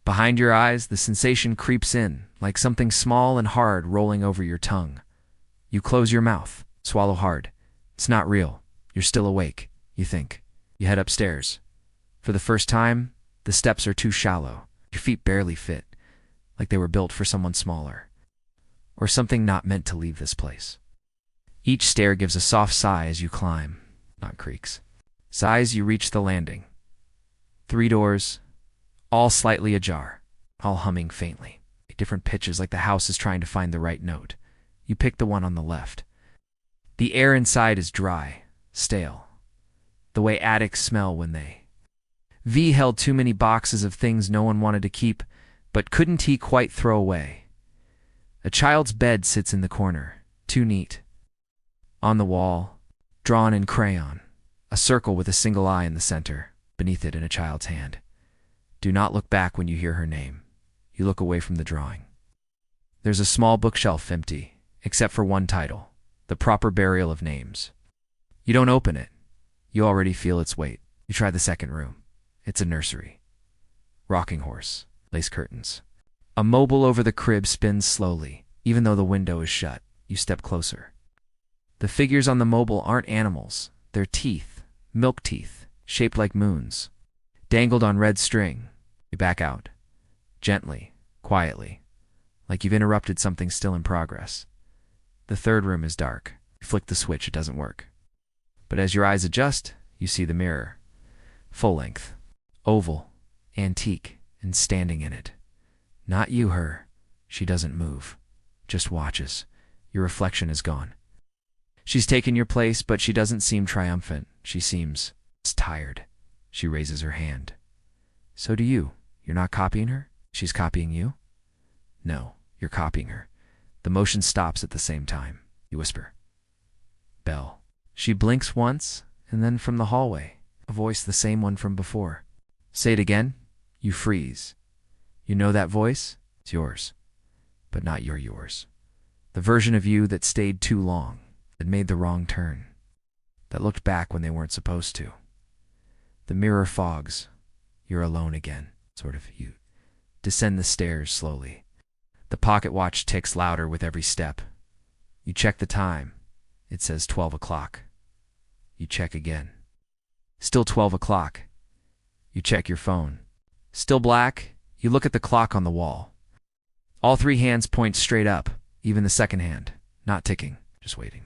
Behind your eyes, the sensation creeps in, like something small and hard rolling over your tongue. You close your mouth, swallow hard. It's not real. You're still awake, you think. You head upstairs. For the first time, the steps are too shallow. Your feet barely fit, like they were built for someone smaller. Or something not meant to leave this place. Each stair gives a soft sigh as you climb, not creaks. Sighs you reach the landing. 3 doors, all slightly ajar, all humming faintly. Different pitches like the house is trying to find the right note. You pick the one on the left. The air inside is dry, stale. The way attics smell when they... V held too many boxes of things no one wanted to keep, but couldn't he quite throw away. A child's bed sits in the corner, too neat. On the wall, drawn in crayon, a circle with a single eye in the center, beneath it in a child's hand. Do not look back when you hear her name. You look away from the drawing. There's a small bookshelf empty, except for one title, The Proper Burial of Names. You don't open it. You already feel its weight. You try the second room. It's a nursery. Rocking horse, lace curtains. A mobile over the crib spins slowly, even though the window is shut. You step closer. The figures on the mobile aren't animals. They're teeth, milk teeth, shaped like moons, dangled on red string. You back out. Gently, quietly, like you've interrupted something still in progress. The third room is dark. You flick the switch, it doesn't work. But as your eyes adjust, you see the mirror. Full length, oval, antique, and standing in it. Not you, her. She doesn't move. Just watches. Your reflection is gone. She's taken your place, but she doesn't seem triumphant. She seems tired. She raises her hand. So do you. You're not copying her? She's copying you? No, you're copying her. The motion stops at the same time. You whisper. Belle. She blinks once, and then from the hallway, a voice the same one from before. Say it again. You freeze. You know that voice? It's yours. But not yours. The version of you that stayed too long, that made the wrong turn, that looked back when they weren't supposed to. The mirror fogs. You're alone again, sort of. You descend the stairs slowly. The pocket watch ticks louder with every step. You check the time. It says 12 o'clock. You check again. Still 12 o'clock. You check your phone. Still black. You look at the clock on the wall. All three hands point straight up, even the second hand, not ticking, just waiting.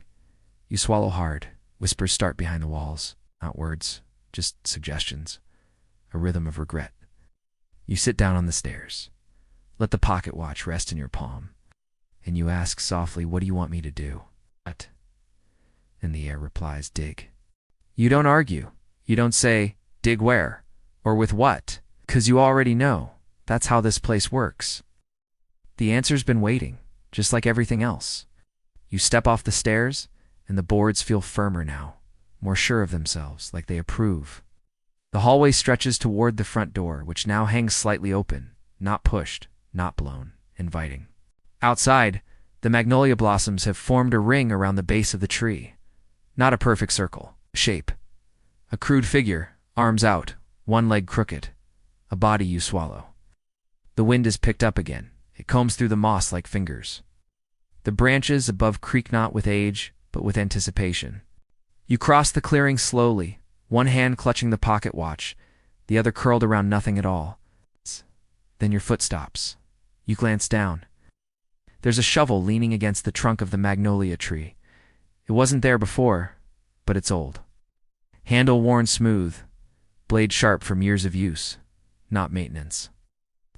You swallow hard. Whispers start behind the walls, not words, just suggestions, a rhythm of regret. You sit down on the stairs. Let the pocket watch rest in your palm, and you ask softly, what do you want me to do? What? And the air replies, dig. You don't argue. You don't say, dig where? Or with what? 'Cause you already know. That's how this place works. The answer's been waiting, just like everything else. You step off the stairs, and the boards feel firmer now, more sure of themselves, like they approve. The hallway stretches toward the front door, which now hangs slightly open, not pushed, not blown, inviting. Outside, the magnolia blossoms have formed a ring around the base of the tree. Not a perfect circle, shape. A crude figure, arms out, one leg crooked. A body you swallow. The wind is picked up again. It combs through the moss like fingers. The branches above creak not with age, but with anticipation. You cross the clearing slowly, one hand clutching the pocket watch, the other curled around nothing at all. Then your foot stops. You glance down. There's a shovel leaning against the trunk of the magnolia tree. It wasn't there before, but it's old. Handle worn smooth, blade sharp from years of use, not maintenance.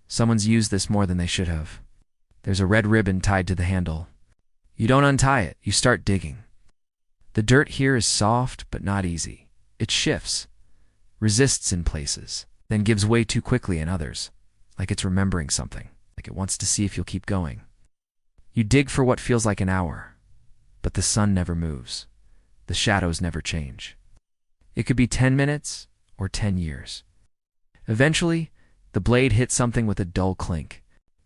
Someone's used this more than they should have. There's a red ribbon tied to the handle. You don't untie it, you start digging. The dirt here is soft, but not easy. It shifts, resists in places, then gives way too quickly in others, like it's remembering something, like it wants to see if you'll keep going. You dig for what feels like an hour, but the sun never moves. The shadows never change. It could be 10 minutes or 10 years. Eventually, the blade hits something with a dull clink.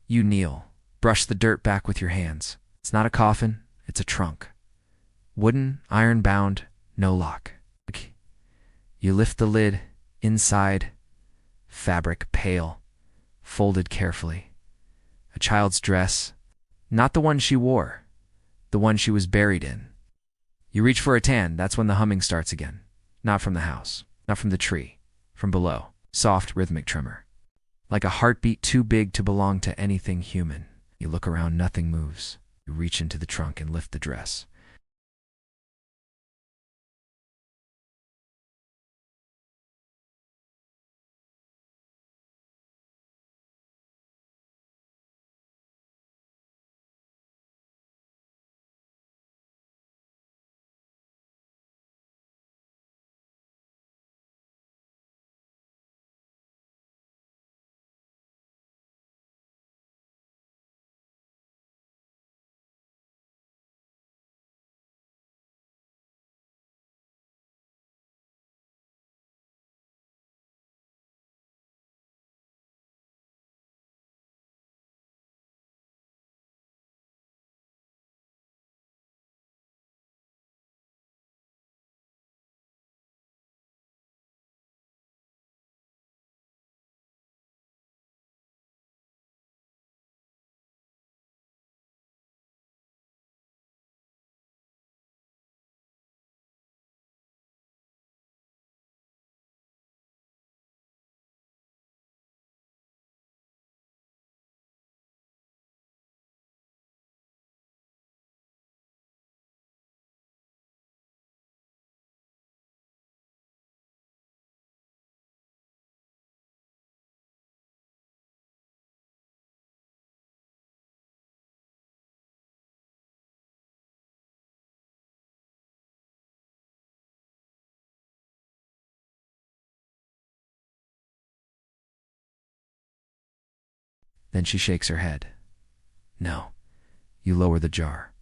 You kneel, brush the dirt back with your hands. It's not a coffin, it's a trunk. Wooden, iron-bound, no lock. You lift the lid, inside, fabric pale, folded carefully. A child's dress, not the one she wore, the one she was buried in. You reach for a tan, that's when the humming starts again. Not from the house, not from the tree, from below. Soft, rhythmic tremor. Like a heartbeat too big to belong to anything human. You look around, nothing moves. You reach into the trunk and lift the dress. Then she shakes her head. No. You lower the jar.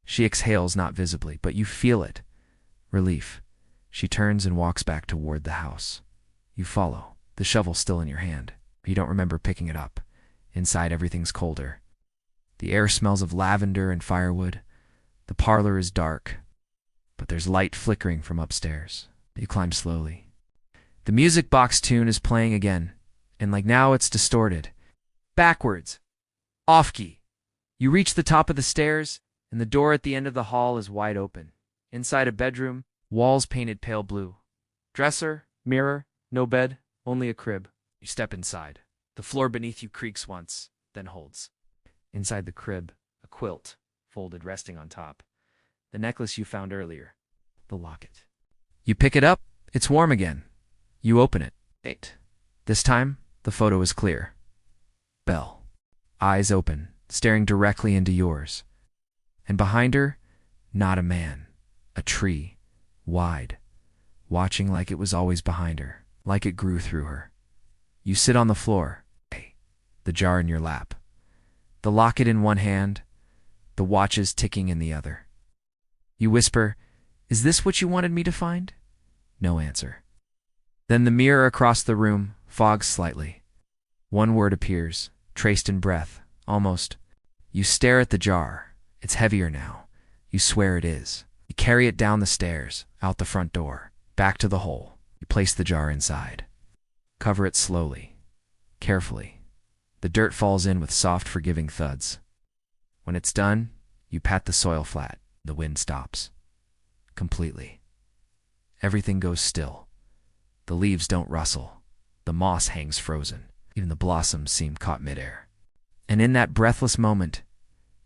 She exhales, not visibly, but you feel it. Relief. She turns and walks back toward the house. You follow, the shovel still in your hand. You don't remember picking it up. Inside, everything's colder. The air smells of lavender and firewood. The parlor is dark, but there's light flickering from upstairs. You climb slowly. The music box tune is playing again, and like now it's distorted. Backwards. Off-key. You reach the top of the stairs, and the door at the end of the hall is wide open. Inside a bedroom, walls painted pale blue. Dresser, mirror, no bed, only a crib. You step inside. The floor beneath you creaks once, then holds. Inside the crib, a quilt, folded, resting on top. The necklace you found earlier. The locket. You pick it up. It's warm again. You open it. 8. This time, the photo is clear. Belle. Eyes open, staring directly into yours. And behind her, not a man. A tree. Wide. Watching like it was always behind her. Like it grew through her. You sit on the floor. The jar in your lap. The locket in one hand. The watches ticking in the other. You whisper, "Is this what you wanted me to find?" No answer. Then the mirror across the room fogs slightly. One word appears, traced in breath, almost. You stare at the jar. It's heavier now. You swear it is. You carry it down the stairs, out the front door, back to the hole. You place the jar inside. Cover it slowly, carefully. The dirt falls in with soft, forgiving thuds. When it's done, you pat the soil flat. The wind stops. Completely. Everything goes still. The leaves don't rustle. The moss hangs frozen. Even the blossoms seem caught midair. And in that breathless moment,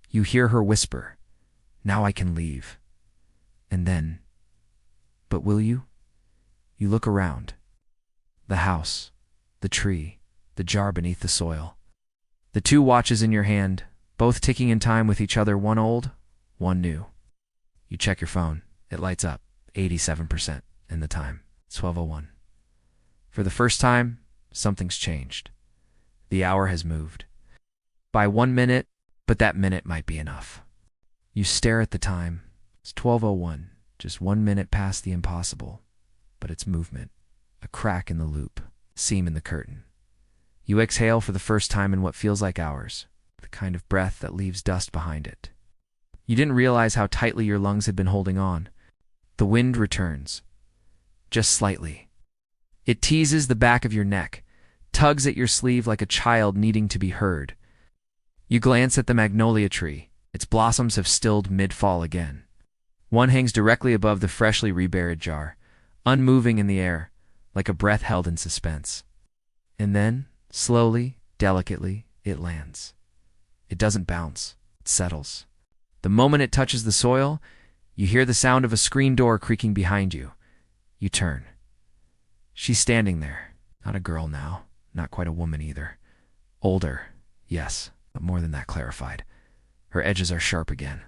you hear her whisper, "Now I can leave." And then, "But will you?" You look around. The house, the tree, the jar beneath the soil. The 2 watches in your hand, both ticking in time with each other, one old, one new. You check your phone. It lights up, 87%, in the time. It's 12:01. For the first time, something's changed. The hour has moved. By 1 minute, but that minute might be enough. You stare at the time. It's 12:01, just 1 minute past the impossible. But it's movement. A crack in the loop, seam in the curtain. You exhale for the first time in what feels like hours, the kind of breath that leaves dust behind it. You didn't realize how tightly your lungs had been holding on. The wind returns. Just slightly. It teases the back of your neck, tugs at your sleeve like a child needing to be heard. You glance at the magnolia tree. Its blossoms have stilled mid-fall again. One hangs directly above the freshly reburied jar, unmoving in the air, like a breath held in suspense. And then, slowly, delicately, it lands. It doesn't bounce. It settles. The moment it touches the soil, you hear the sound of a screen door creaking behind you. You turn. She's standing there. Not a girl now. Not quite a woman either. Older, yes, but more than that, clarified. Her edges are sharp again.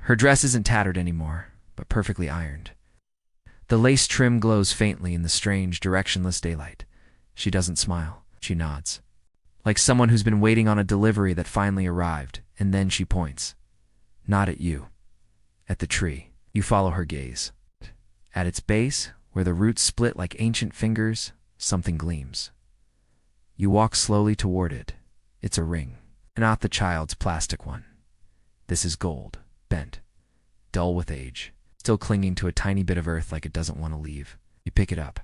Her dress isn't tattered anymore, but perfectly ironed. The lace trim glows faintly in the strange, directionless daylight. She doesn't smile. She nods. Like someone who's been waiting on a delivery that finally arrived, and then she points. Not at you. At the tree. You follow her gaze. At its base, where the roots split like ancient fingers, something gleams. You walk slowly toward it. It's a ring, not the child's plastic one. This is gold, bent, dull with age, still clinging to a tiny bit of earth like it doesn't want to leave. You pick it up.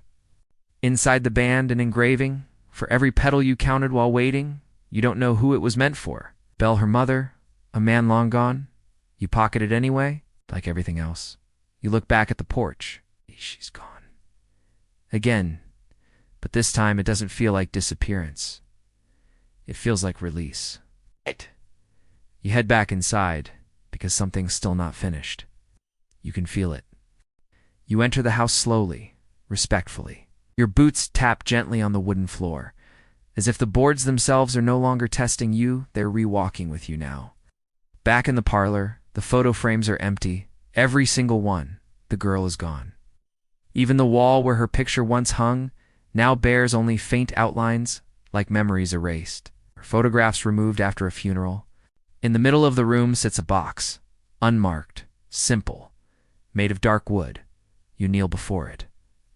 Inside the band, an engraving. For every petal you counted while waiting, you don't know who it was meant for. Belle, her mother, a man long gone. You pocket it anyway, like everything else. You look back at the porch. She's gone. Again, but this time it doesn't feel like disappearance. It feels like release. You head back inside, because something's still not finished. You can feel it. You enter the house slowly, respectfully. Your boots tap gently on the wooden floor. As if the boards themselves are no longer testing you, they're re-walking with you now. Back in the parlor, the photo frames are empty. Every single one. The girl is gone. Even the wall where her picture once hung now bears only faint outlines, like memories erased. Her photographs removed after a funeral. In the middle of the room sits a box, unmarked, simple, made of dark wood. You kneel before it.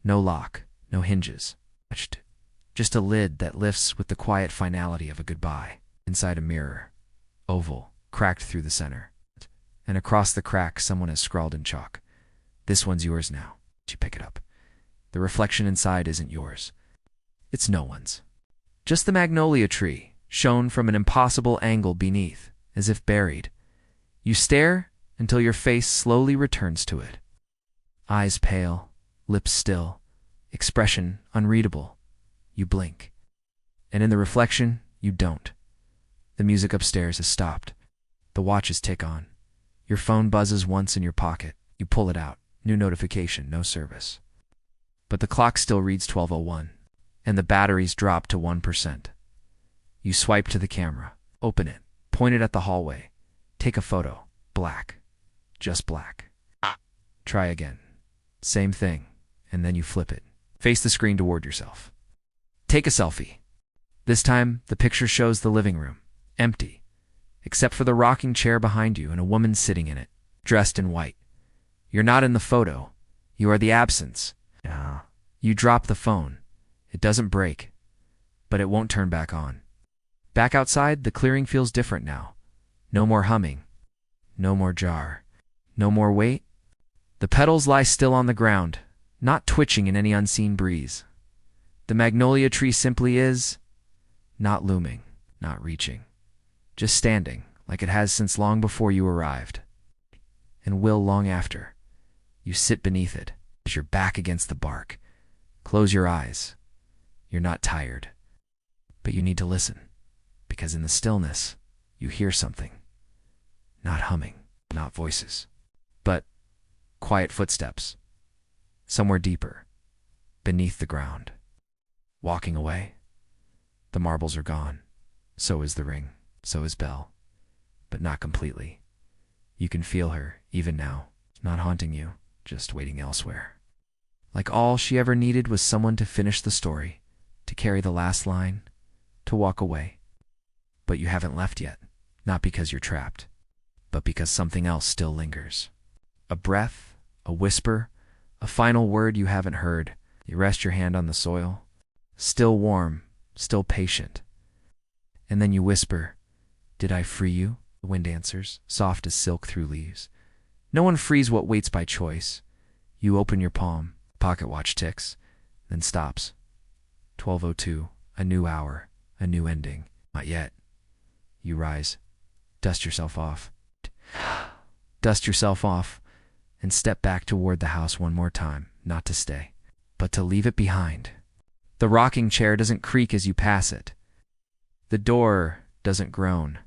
No lock, no hinges. Just a lid that lifts with the quiet finality of a goodbye. Inside a mirror, oval, cracked through the center. And across the crack, someone has scrawled in chalk, "This one's yours now." You pick it up. The reflection inside isn't yours. It's no one's. Just the magnolia tree, shown from an impossible angle beneath, as if buried. You stare until your face slowly returns to it. Eyes pale, lips still, expression unreadable. You blink. And in the reflection, you don't. The music upstairs has stopped. The watches tick on. Your phone buzzes once in your pocket. You pull it out. New notification, no service. But the clock still reads 12:01, and the batteries drop to 1%. You swipe to the camera, open it, point it at the hallway, take a photo. Black. Just black. Try again. Same thing, and then you flip it. Face the screen toward yourself. Take a selfie. This time, the picture shows the living room, empty, except for the rocking chair behind you and a woman sitting in it, dressed in white. You're not in the photo. You are the absence. You drop the phone. It doesn't break, but it won't turn back on. Back outside, the clearing feels different now. No more humming. No more jar. No more weight. The petals lie still on the ground, not twitching in any unseen breeze. The magnolia tree simply is, not looming, not reaching, just standing like it has since long before you arrived, and will long after. You sit beneath it, as your back against the bark. Close your eyes. You're not tired, but you need to listen, because in the stillness, you hear something. Not humming, not voices, but quiet footsteps, somewhere deeper, beneath the ground. Walking away. The marbles are gone. So is the ring. So is Belle. But not completely. You can feel her, even now, not haunting you, just waiting elsewhere. Like all she ever needed was someone to finish the story, to carry the last line, to walk away. But you haven't left yet, not because you're trapped, but because something else still lingers. A breath, a whisper, a final word you haven't heard. You rest your hand on the soil. Still warm, still patient. And then you whisper, "Did I free you?" The wind answers, soft as silk through leaves. No one frees what waits by choice. You open your palm, pocket watch ticks, then stops. 12:02, a new hour, a new ending. Not yet. You rise, dust yourself off. Dust yourself off, and step back toward the house one more time, not to stay, but to leave it behind. The rocking chair doesn't creak as you pass it. The door doesn't groan.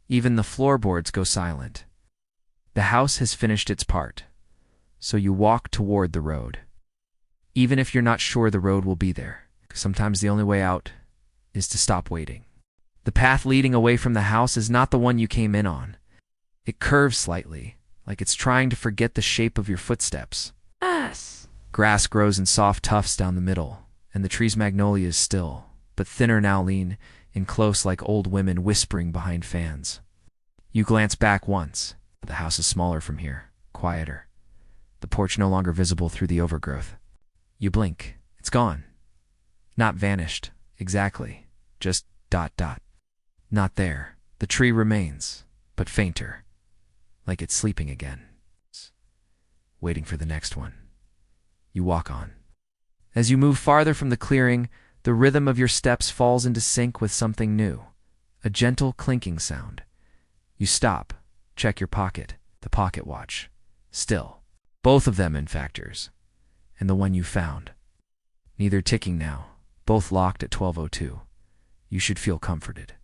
Even the floorboards go silent. The house has finished its part, so you walk toward the road. Even if you're not sure the road will be there, sometimes the only way out is to stop waiting. The path leading away from the house is not the one you came in on. It curves slightly, like it's trying to forget the shape of your footsteps. Grass grows in soft tufts down the middle, and the tree's magnolia is still, but thinner now, lean in close like old women whispering behind fans. You glance back once. The house is smaller from here, quieter. The porch no longer visible through the overgrowth. You blink. It's gone. Not vanished, exactly. Just ... Not there. The tree remains, but fainter, like it's sleeping again. Waiting for the next one. You walk on. As you move farther from the clearing, the rhythm of your steps falls into sync with something new. A gentle clinking sound. You stop, check your pocket, the pocket watch. Still. Both of them in factors. And the one you found. Neither ticking now, both locked at 12:02. You should feel comforted.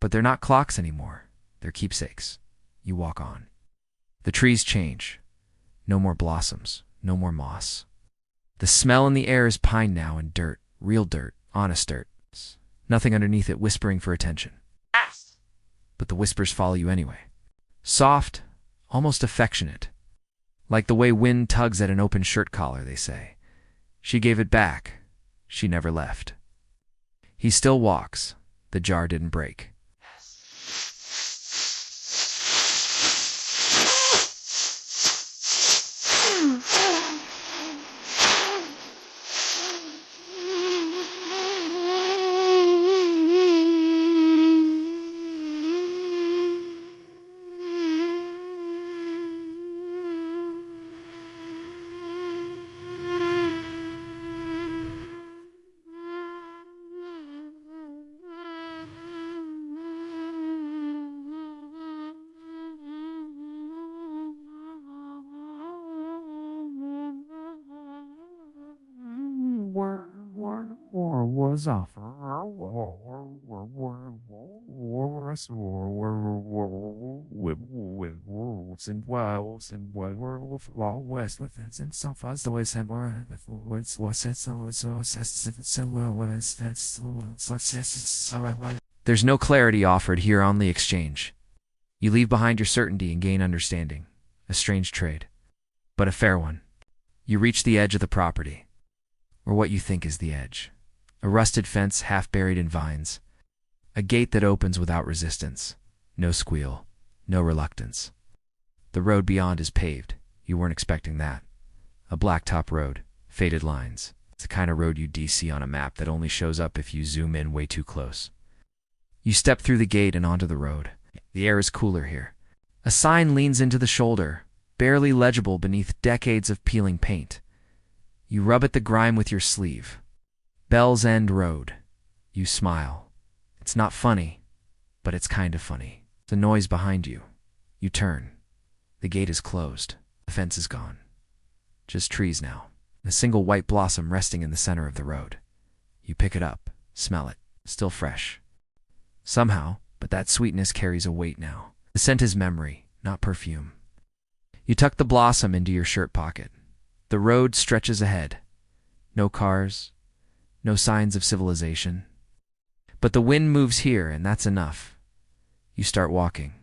But they're not clocks anymore. They're keepsakes. You walk on. The trees change. No more blossoms, no more moss. The smell in the air is pine now and dirt, real dirt, honest dirt. Nothing underneath it whispering for attention. But the whispers follow you anyway. Soft, almost affectionate. Like the way wind tugs at an open shirt collar, they say. She gave it back. She never left. He still walks, The jar didn't break. War was off. With wolves and wolves and werewolf law west with it and so far as the ways and words was it so There's no clarity offered here, only exchange. You leave behind your certainty and gain understanding. A strange trade, but a fair one. You reach the edge of the property, or what you think is the edge. A rusted fence half buried in vines. A gate that opens without resistance. No squeal, no reluctance. The road beyond is paved. You weren't expecting that. A blacktop road, faded lines. It's the kind of road you'd see on a map that only shows up if you zoom in way too close. You step through the gate and onto the road. The air is cooler here. A sign leans into the shoulder, barely legible beneath decades of peeling paint. You rub at the grime with your sleeve. Bell's End Road. You smile. It's not funny, but it's kind of funny. The noise behind you. You turn. The gate is closed. The fence is gone. Just trees now. A single white blossom resting in the center of the road. You pick it up, smell it, still fresh. Somehow, but that sweetness carries a weight now. The scent is memory, not perfume. You tuck the blossom into your shirt pocket. The road stretches ahead. No cars, no signs of civilization. But the wind moves here, and that's enough. You start walking.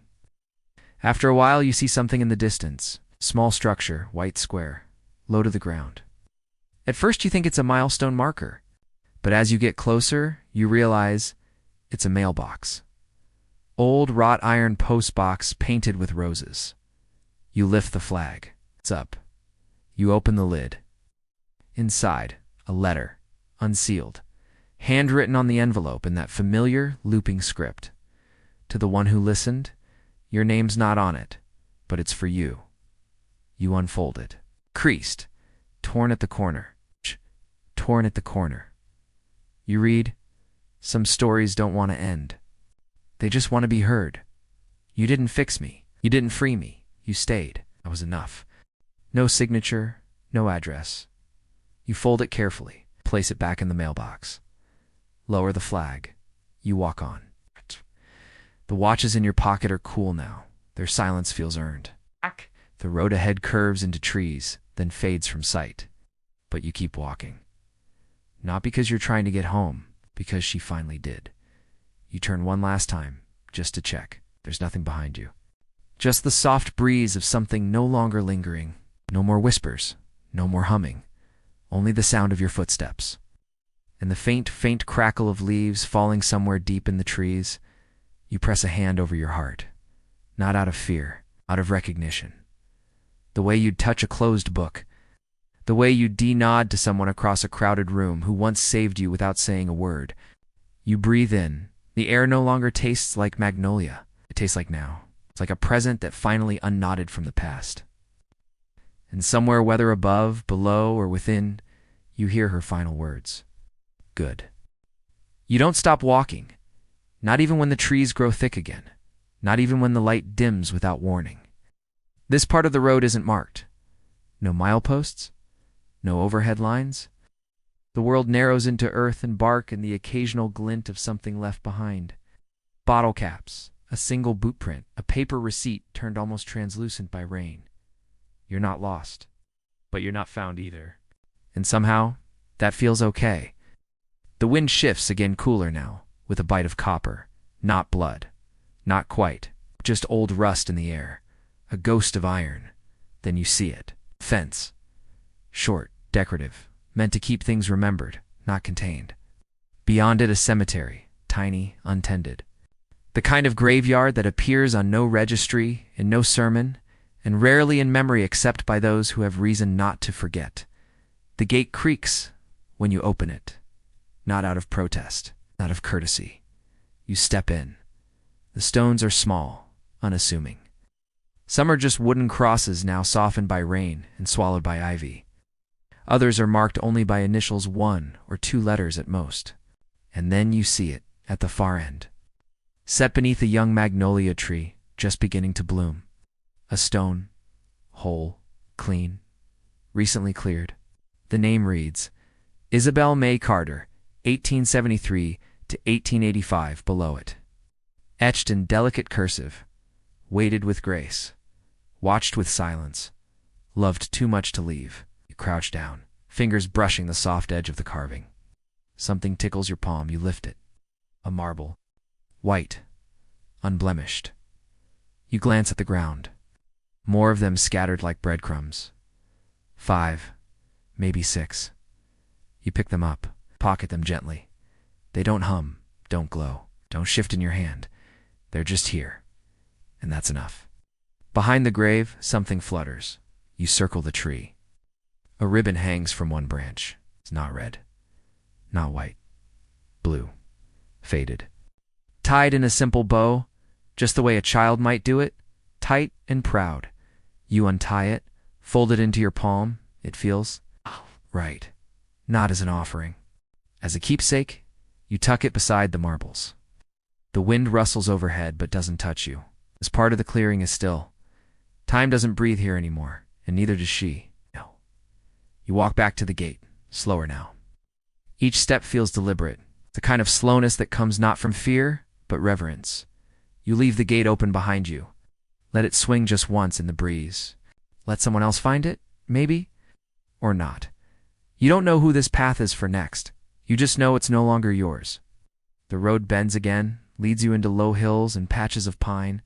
After a while, you see something in the distance. Small structure, white square, low to the ground. At first, you think it's a milestone marker. But as you get closer, you realize it's a mailbox. Old wrought iron post box painted with roses. You lift the flag. It's up. You open the lid. Inside, a letter, unsealed, handwritten on the envelope in that familiar, looping script. To the one who listened, your name's not on it, but it's for you. You unfold it. Creased, torn at the corner. Torn at the corner. You read, "Some stories don't want to end. They just want to be heard. You didn't fix me. You didn't free me. You stayed. That was enough." No signature, no address. You fold it carefully, place it back in the mailbox. Lower the flag. You walk on. The watches in your pocket are cool now. Their silence feels earned. The road ahead curves into trees, then fades from sight. But you keep walking. Not because you're trying to get home, because she finally did. You turn one last time, just to check. There's nothing behind you. Just the soft breeze of something no longer lingering. No more whispers, no more humming. Only the sound of your footsteps. And the faint, faint crackle of leaves falling somewhere deep in the trees. You press a hand over your heart. Not out of fear, out of recognition. The way you'd touch a closed book. The way you'd nod to someone across a crowded room who once saved you without saying a word. You breathe in. The air no longer tastes like Magnolia. It tastes like now. It's like a present that finally unknotted from the past. And somewhere, whether above, below, or within, you hear her final words. Good. You don't stop walking. Not even when the trees grow thick again. Not even when the light dims without warning. This part of the road isn't marked. No mileposts. No overhead lines. The world narrows into earth and bark and the occasional glint of something left behind. Bottle caps, a single boot print, a paper receipt turned almost translucent by rain. You're not lost, but you're not found either. And somehow, that feels okay. The wind shifts again, cooler now, with a bite of copper. Not blood. Not quite. Just old rust in the air. A ghost of iron. Then you see it. Fence. Short, decorative, meant to keep things remembered, not contained. Beyond it, a cemetery. tiny, untended. The kind of graveyard that appears on no registry, in no sermon, and rarely in memory except by those who have reason not to forget. The gate creaks when you open it, not out of protest, not of courtesy. You step in. The stones are small, unassuming. Some are just wooden crosses now softened by rain and swallowed by ivy. Others are marked only by initials 1 or 2 letters at most. And then you see it, at the far end. Set beneath a young magnolia tree, just beginning to bloom. A stone, whole, clean, recently cleared. The name reads, Isabel May Carter, 1873 to 1885 below it. Etched in delicate cursive, weighted with grace, watched with silence, loved too much to leave. You crouch down, fingers brushing the soft edge of the carving. Something tickles your palm, you lift it. A marble, white, unblemished. You glance at the ground. More of them scattered like breadcrumbs. 5, maybe 6. You pick them up, pocket them gently. They don't hum, don't glow, don't shift in your hand. They're just here, and that's enough. Behind the grave, something flutters. You circle the tree. A ribbon hangs from one branch. It's not red, not white, blue, faded. Tied in a simple bow, just the way a child might do it, tight and proud. You untie it, fold it into your palm. It feels right, not as an offering. As a keepsake, you tuck it beside the marbles. The wind rustles overhead but doesn't touch you. This part of the clearing is still. Time doesn't breathe here anymore, and neither does she. No. You walk back to the gate, slower now. Each step feels deliberate, the kind of slowness that comes not from fear, but reverence. You leave the gate open behind you. Let it swing just once in the breeze. Let someone else find it, maybe, or not. You don't know who this path is for next. You just know it's no longer yours. The road bends again, leads you into low hills and patches of pine.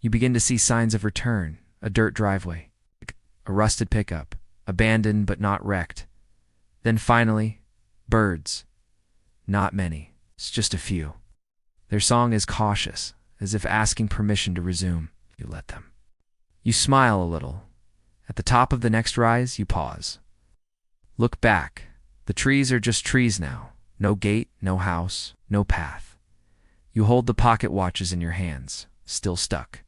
You begin to see signs of return, a dirt driveway, a rusted pickup, abandoned but not wrecked. Then finally, birds. Not many, it's just a few. Their song is cautious, as if asking permission to resume. You let them. You smile a little. At the top of the next rise, you pause. Look back. The trees are just trees now. No gate, no house, no path. You hold the pocket watches in your hands, still stuck.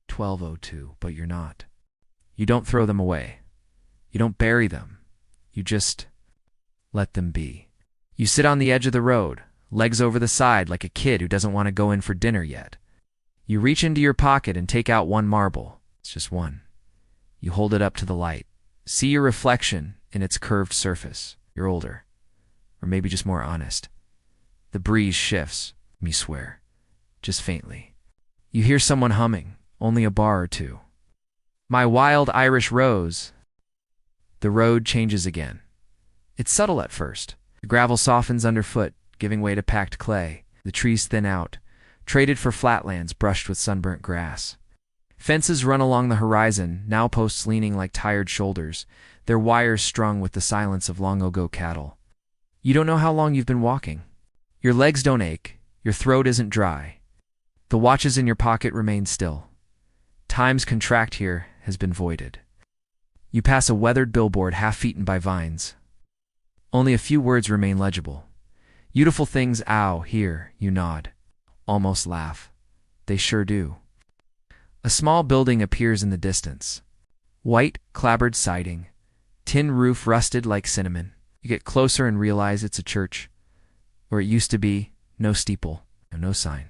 12:02, but you're not. You don't throw them away. You don't bury them. You just let them be. You sit on the edge of the road, legs over the side like a kid who doesn't want to go in for dinner yet. You reach into your pocket and take out one marble. It's just one. You hold it up to the light. See your reflection in its curved surface. You're older, or maybe just more honest. The breeze shifts, me swear, just faintly. You hear someone humming, only a bar or two. My wild Irish rose. The road changes again. It's subtle at first. The gravel softens underfoot, giving way to packed clay. The trees thin out, traded for flatlands brushed with sunburnt grass. Fences run along the horizon, now posts leaning like tired shoulders, their wires strung with the silence of long-ago cattle. You don't know how long you've been walking. Your legs don't ache, your throat isn't dry. The watches in your pocket remain still. Time's contract here has been voided. You pass a weathered billboard half-eaten by vines. Only a few words remain legible. Beautiful things ow, here, you nod. Almost laugh. They sure do. A small building appears in the distance. White, clapboard siding. Tin roof rusted like cinnamon. You get closer and realize it's a church. Where it used to be, no steeple, no sign.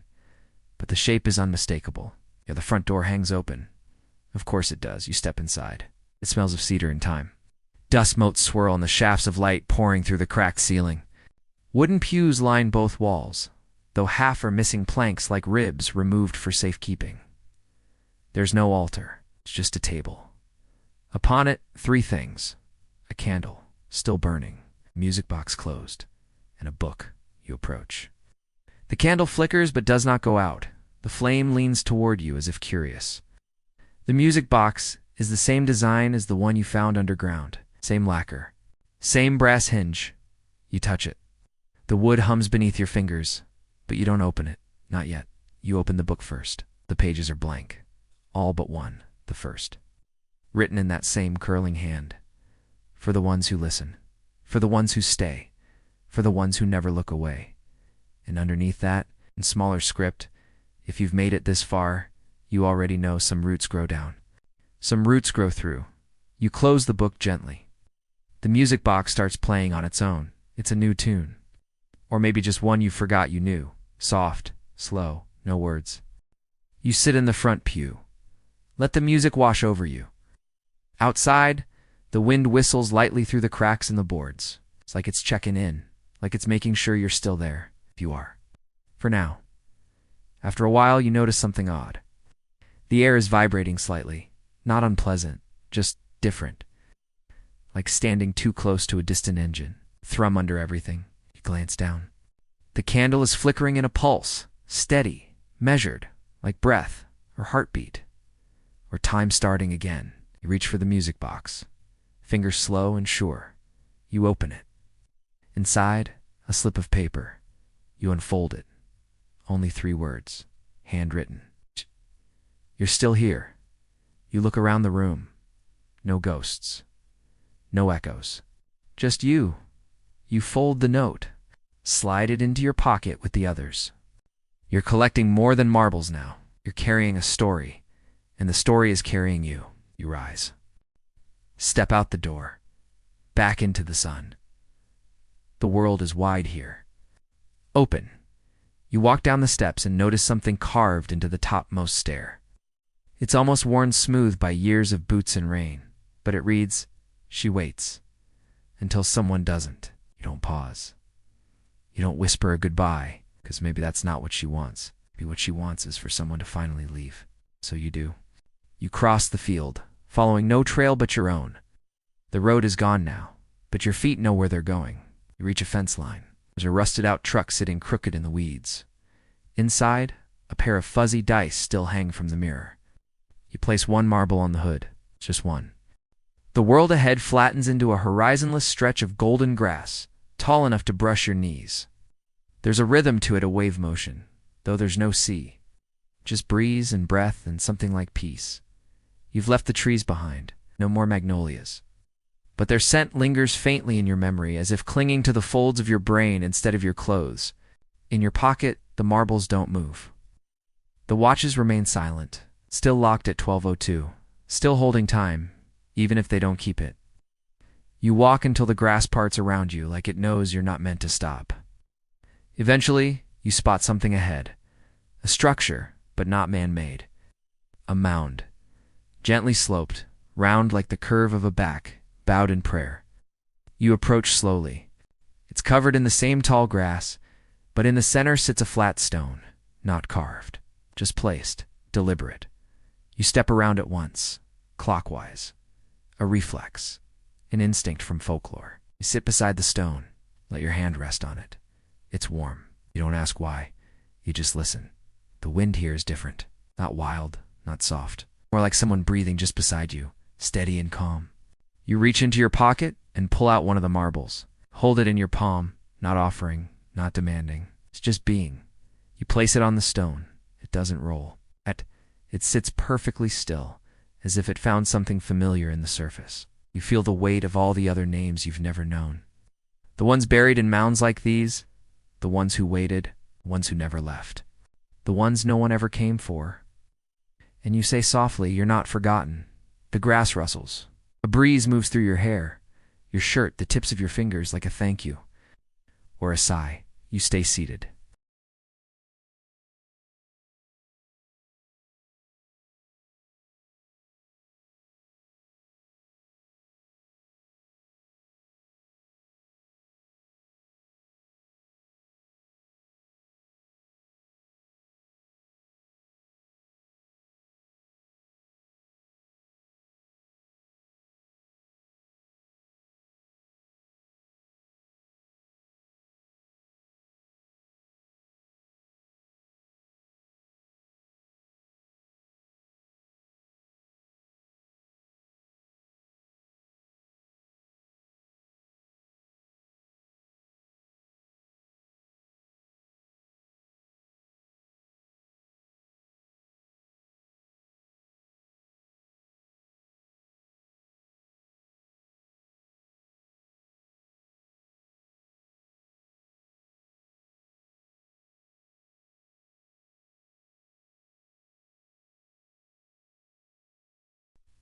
But the shape is unmistakable. Yeah, the front door hangs open. Of course it does. You step inside. It smells of cedar and thyme. Dust motes swirl and the shafts of light pouring through the cracked ceiling. Wooden pews line both walls, though half are missing planks like ribs removed for safekeeping. There's no altar. It's just a table. Upon it, 3 things. A candle, still burning, a music box closed, and a book. You approach. The candle flickers but does not go out. The flame leans toward you as if curious. The music box is the same design as the one you found underground. Same lacquer. Same brass hinge. You touch it. The wood hums beneath your fingers. But you don't open it. Not yet. You open the book first. The pages are blank. All but one, the first. Written in that same curling hand. For the ones who listen. For the ones who stay. For the ones who never look away. And underneath that, in smaller script, if you've made it this far, you already know some roots grow down. Some roots grow through. You close the book gently. The music box starts playing on its own. It's a new tune. Or maybe just one you forgot you knew. Soft, slow, no words. You sit in the front pew. Let the music wash over you. Outside, the wind whistles lightly through the cracks in the boards. It's like it's checking in, like it's making sure you're still there, if you are. For now. After a while, you notice something odd. The air is vibrating slightly. Not unpleasant, just different. Like standing too close to a distant engine. Thrum under everything. You glance down. The candle is flickering in a pulse, steady, measured, like breath or heartbeat. Or time starting again. You reach for the music box. Fingers slow and sure. You open it. Inside, a slip of paper. You unfold it. Only 3 words, handwritten. You're still here. You look around the room. No ghosts. No echoes. Just you. You fold the note. Slide it into your pocket with the others. You're collecting more than marbles now. You're carrying a story. And the story is carrying you. You rise. Step out the door. Back into the sun. The world is wide here. Open. You walk down the steps and notice something carved into the topmost stair. It's almost worn smooth by years of boots and rain, but it reads, "She waits." Until someone doesn't. You don't pause. You don't whisper a goodbye, because maybe that's not what she wants. Maybe what she wants is for someone to finally leave. So you do. You cross the field, following no trail but your own. The road is gone now, but your feet know where they're going. You reach a fence line. There's a rusted-out truck sitting crooked in the weeds. Inside, a pair of fuzzy dice still hang from the mirror. You place 1 marble on the hood, just 1. The world ahead flattens into a horizonless stretch of golden grass, tall enough to brush your knees. There's a rhythm to it, a wave motion, though there's no sea. Just breeze and breath and something like peace. You've left the trees behind, no more magnolias. But their scent lingers faintly in your memory, as if clinging to the folds of your brain instead of your clothes. In your pocket, the marbles don't move. The watches remain silent, still locked at 12:02, still holding time, even if they don't keep it. You walk until the grass parts around you like it knows you're not meant to stop. Eventually, you spot something ahead. A structure, but not man-made. A mound. Gently sloped, round like the curve of a back, bowed in prayer. You approach slowly. It's covered in the same tall grass, but in the center sits a flat stone, not carved, just placed, deliberate. You step around it once, clockwise. A reflex, an instinct from folklore. You sit beside the stone, let your hand rest on it. It's warm. You don't ask why. You just listen. The wind here is different. Not wild, not soft. More like someone breathing just beside you, steady and calm. You reach into your pocket and pull out one of the marbles. Hold it in your palm, not offering, not demanding. It's just being. You place it on the stone. It doesn't roll. It sits perfectly still, as if it found something familiar in the surface. You feel the weight of all the other names you've never known. The ones buried in mounds like these, the ones who waited, the ones who never left. The ones no one ever came for. And you say softly, you're not forgotten. The grass rustles. A breeze moves through your hair, your shirt, the tips of your fingers like a thank you. Or a sigh. You stay seated.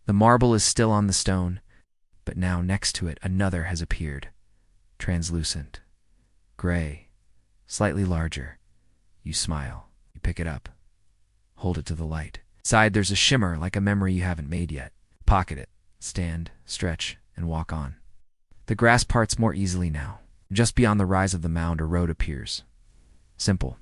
The marble is still on the stone, but now next to it another has appeared. Translucent. Gray. Slightly larger. You smile. You pick it up. Hold it to the light. Inside there's a shimmer like a memory you haven't made yet. Pocket it. Stand, stretch, and walk on. The grass parts more easily now. Just beyond the rise of the mound a road appears. Simple.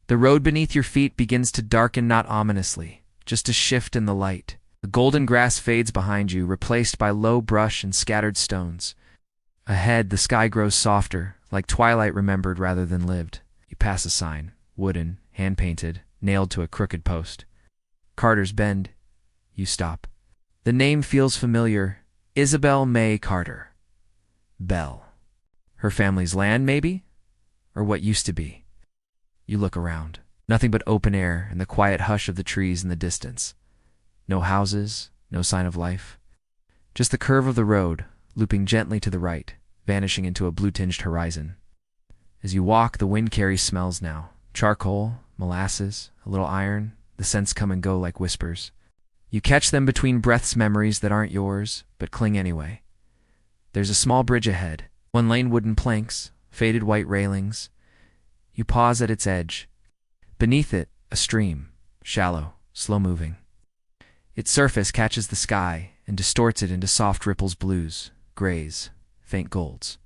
The road beneath your feet begins to darken not ominously, just a shift in the light. The golden grass fades behind you, replaced by low brush and scattered stones. Ahead, the sky grows softer, like twilight remembered rather than lived. You pass a sign, wooden, hand-painted, nailed to a crooked post. Carter's Bend. You stop. The name feels familiar. Isabel May Carter. Bell. Her family's land, maybe? Or what used to be? You look around. Nothing but open air and the quiet hush of the trees in the distance. No houses, no sign of life. Just the curve of the road, looping gently to the right, vanishing into a blue-tinged horizon. As you walk, the wind carries smells now. Charcoal, molasses, a little iron. The scents come and go like whispers. You catch them between breaths, memories that aren't yours, but cling anyway. There's a small bridge ahead. One-lane wooden planks, faded white railings. You pause at its edge. Beneath it, a stream, shallow, slow-moving. Its surface catches the sky and distorts it into soft ripples, blues, grays, faint golds.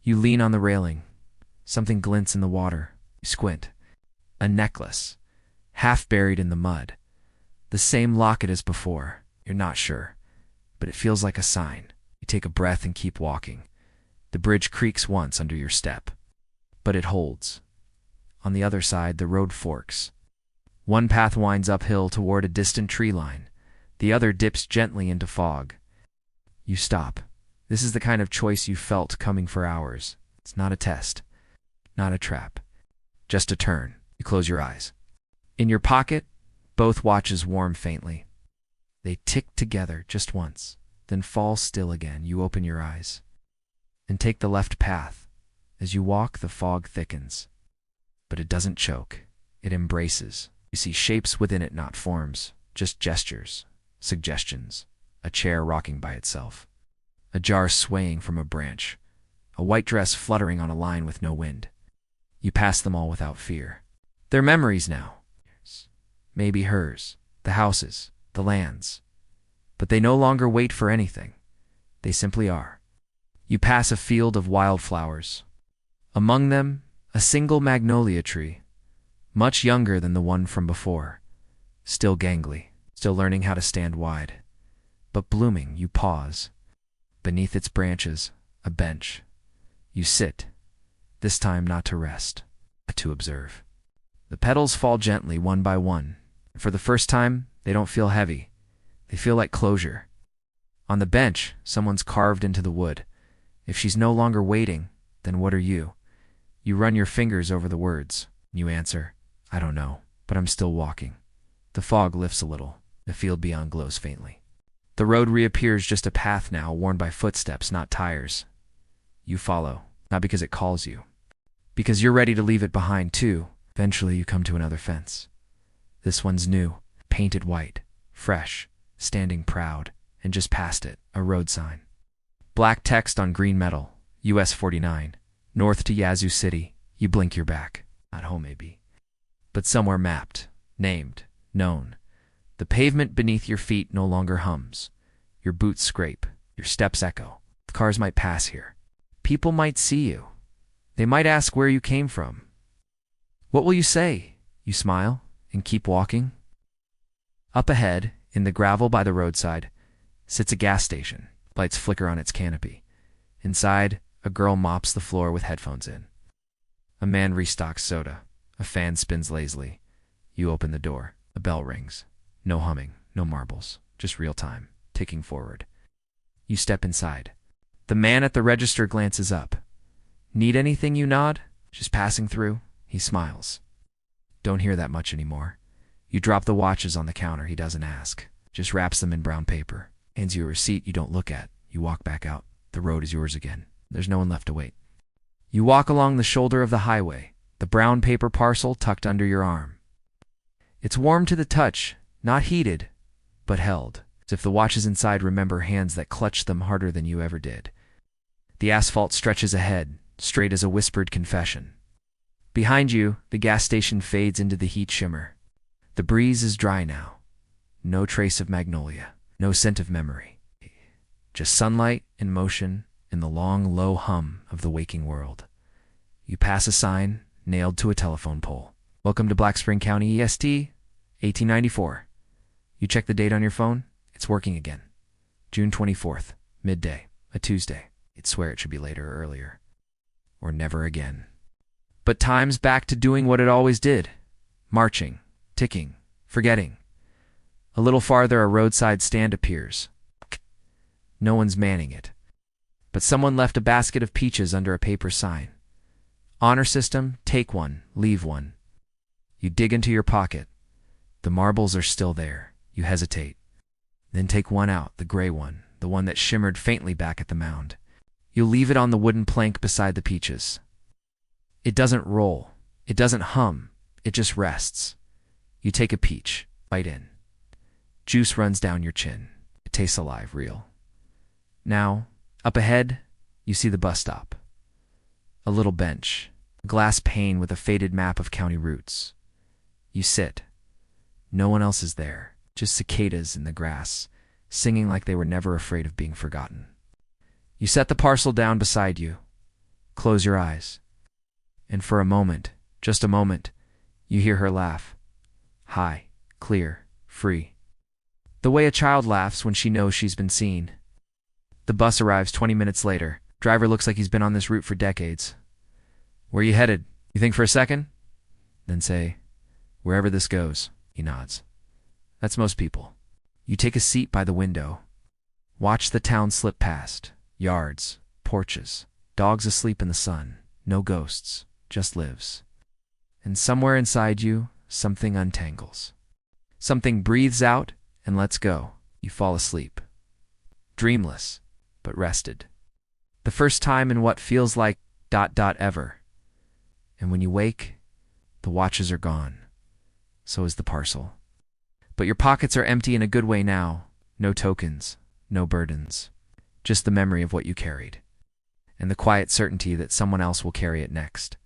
You lean on the railing. Something glints in the water. You squint. A necklace, half buried in the mud. The same locket as before. You're not sure, but it feels like a sign. You take a breath and keep walking. The bridge creaks once under your step, but it holds. On the other side, the road forks. One path winds uphill toward a distant tree line. The other dips gently into fog. You stop. This is the kind of choice you felt coming for hours. It's not a test, not a trap, just a turn. You close your eyes. In your pocket, both watches warm faintly. They tick together just once, then fall still again. You open your eyes and take the left path. As you walk, the fog thickens. But it doesn't choke. It embraces. You see shapes within it, not forms, just gestures, suggestions. A chair rocking by itself. A jar swaying from a branch. A white dress fluttering on a line with no wind. You pass them all without fear. They're memories now. Maybe hers. The houses. The lands. But they no longer wait for anything. They simply are. You pass a field of wildflowers. Among them, a single magnolia tree, much younger than the one from before. Still gangly, still learning how to stand wide. But blooming, you pause. Beneath its branches, a bench. You sit, this time not to rest, but to observe. The petals fall gently, one by one. For the first time, they don't feel heavy. They feel like closure. On the bench, someone's carved into the wood. If she's no longer waiting, then what are you? You run your fingers over the words. You answer, I don't know, but I'm still walking. The fog lifts a little. The field beyond glows faintly. The road reappears, just a path now, worn by footsteps, not tires. You follow, not because it calls you, because you're ready to leave it behind too. Eventually you come to another fence. This one's new, painted white, fresh, standing proud, and just past it, a road sign. Black text on green metal, US 49, north to Yazoo City. You blink your back, not home maybe, but somewhere mapped, named, known. The pavement beneath your feet no longer hums. Your boots scrape, your steps echo. Cars might pass here. People might see you. They might ask where you came from. What will you say? You smile and keep walking. Up ahead, in the gravel by the roadside, sits a gas station. Lights flicker on its canopy. Inside, a girl mops the floor with headphones in. A man restocks soda. A fan spins lazily. You open the door. A bell rings. No humming, no marbles, just real time, ticking forward. You step inside. The man at the register glances up. Need anything? You nod. Just passing through. He smiles. Don't hear that much anymore. You drop the watches on the counter. He doesn't ask. Just wraps them in brown paper. Hands you a receipt you don't look at. You walk back out. The road is yours again. There's no one left to wait. You walk along the shoulder of the highway, the brown paper parcel tucked under your arm. It's warm to the touch, not heated, but held. as if the watches inside remember hands that clutched them harder than you ever did. The asphalt stretches ahead, straight as a whispered confession. Behind you, the gas station fades into the heat shimmer. The breeze is dry now. No trace of Magnolia, no scent of memory. Just sunlight and motion in the long, low hum of the waking world. You pass a sign nailed to a telephone pole. Welcome to Black Spring County, EST, 1894. You check the date on your phone, it's working again. June 24th, midday, a Tuesday. You'd swear it should be later or earlier. Or never again. But time's back to doing what it always did. Marching, ticking, forgetting. A little farther, a roadside stand appears. No one's manning it. But someone left a basket of peaches under a paper sign. Honor system, take one, leave one. You dig into your pocket. The marbles are still there. You hesitate. Then take one out, the gray one, the one that shimmered faintly back at the mound. You leave it on the wooden plank beside the peaches. It doesn't roll. It doesn't hum. It just rests. You take a peach, bite in. Juice runs down your chin. It tastes alive, real. Now, up ahead, you see the bus stop. A little bench, a glass pane with a faded map of county routes. You sit. No one else is there, just cicadas in the grass, singing like they were never afraid of being forgotten. You set the parcel down beside you. Close your eyes. And for a moment, just a moment, you hear her laugh. High, clear, free. The way a child laughs when she knows she's been seen. The bus arrives 20 minutes later. Driver looks like he's been on this route for decades. Where you headed? You think for a second? Then say, wherever this goes. He nods. That's most people. You take a seat by the window. Watch the town slip past. Yards, porches, dogs asleep in the sun. No ghosts, just lives. And somewhere inside you, something untangles. Something breathes out and lets go. You fall asleep. Dreamless, but rested. The first time in what feels like ... ever. And when you wake, the watches are gone. So is the parcel. But your pockets are empty in a good way now. No tokens, no burdens. Just the memory of what you carried. And the quiet certainty that someone else will carry it next.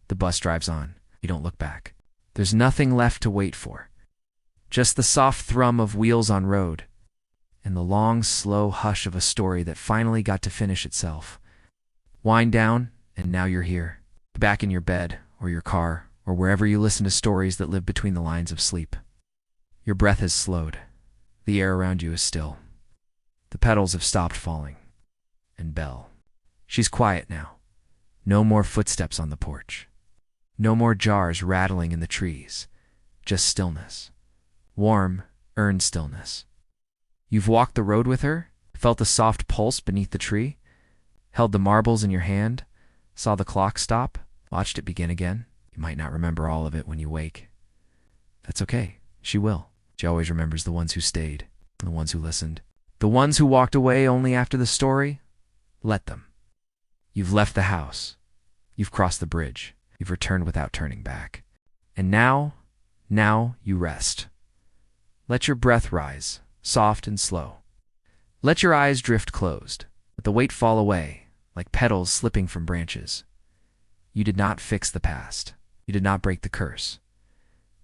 The bus drives on. You don't look back. There's nothing left to wait for. Just the soft thrum of wheels on road. And the long, slow hush of a story that finally got to finish itself. Wind down, and now you're here. Back in your bed, or your car, or wherever you listen to stories that live between the lines of sleep. Your breath has slowed. The air around you is still. The petals have stopped falling. And Belle. She's quiet now. No more footsteps on the porch. No more jars rattling in the trees. Just stillness. Warm, earned stillness. You've walked the road with her, felt the soft pulse beneath the tree, held the marbles in your hand, saw the clock stop, watched it begin again. You might not remember all of it when you wake. That's okay. She will. She always remembers the ones who stayed, the ones who listened. The ones who walked away only after the story, let them. You've left the house. You've crossed the bridge. You've returned without turning back. And now you rest. Let your breath rise, soft and slow. Let your eyes drift closed. Let the weight fall away, like petals slipping from branches. You did not fix the past. You did not break the curse.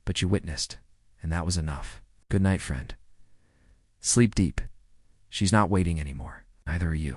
But you witnessed, and that was enough. Good night, friend. Sleep deep. She's not waiting anymore. Neither are you.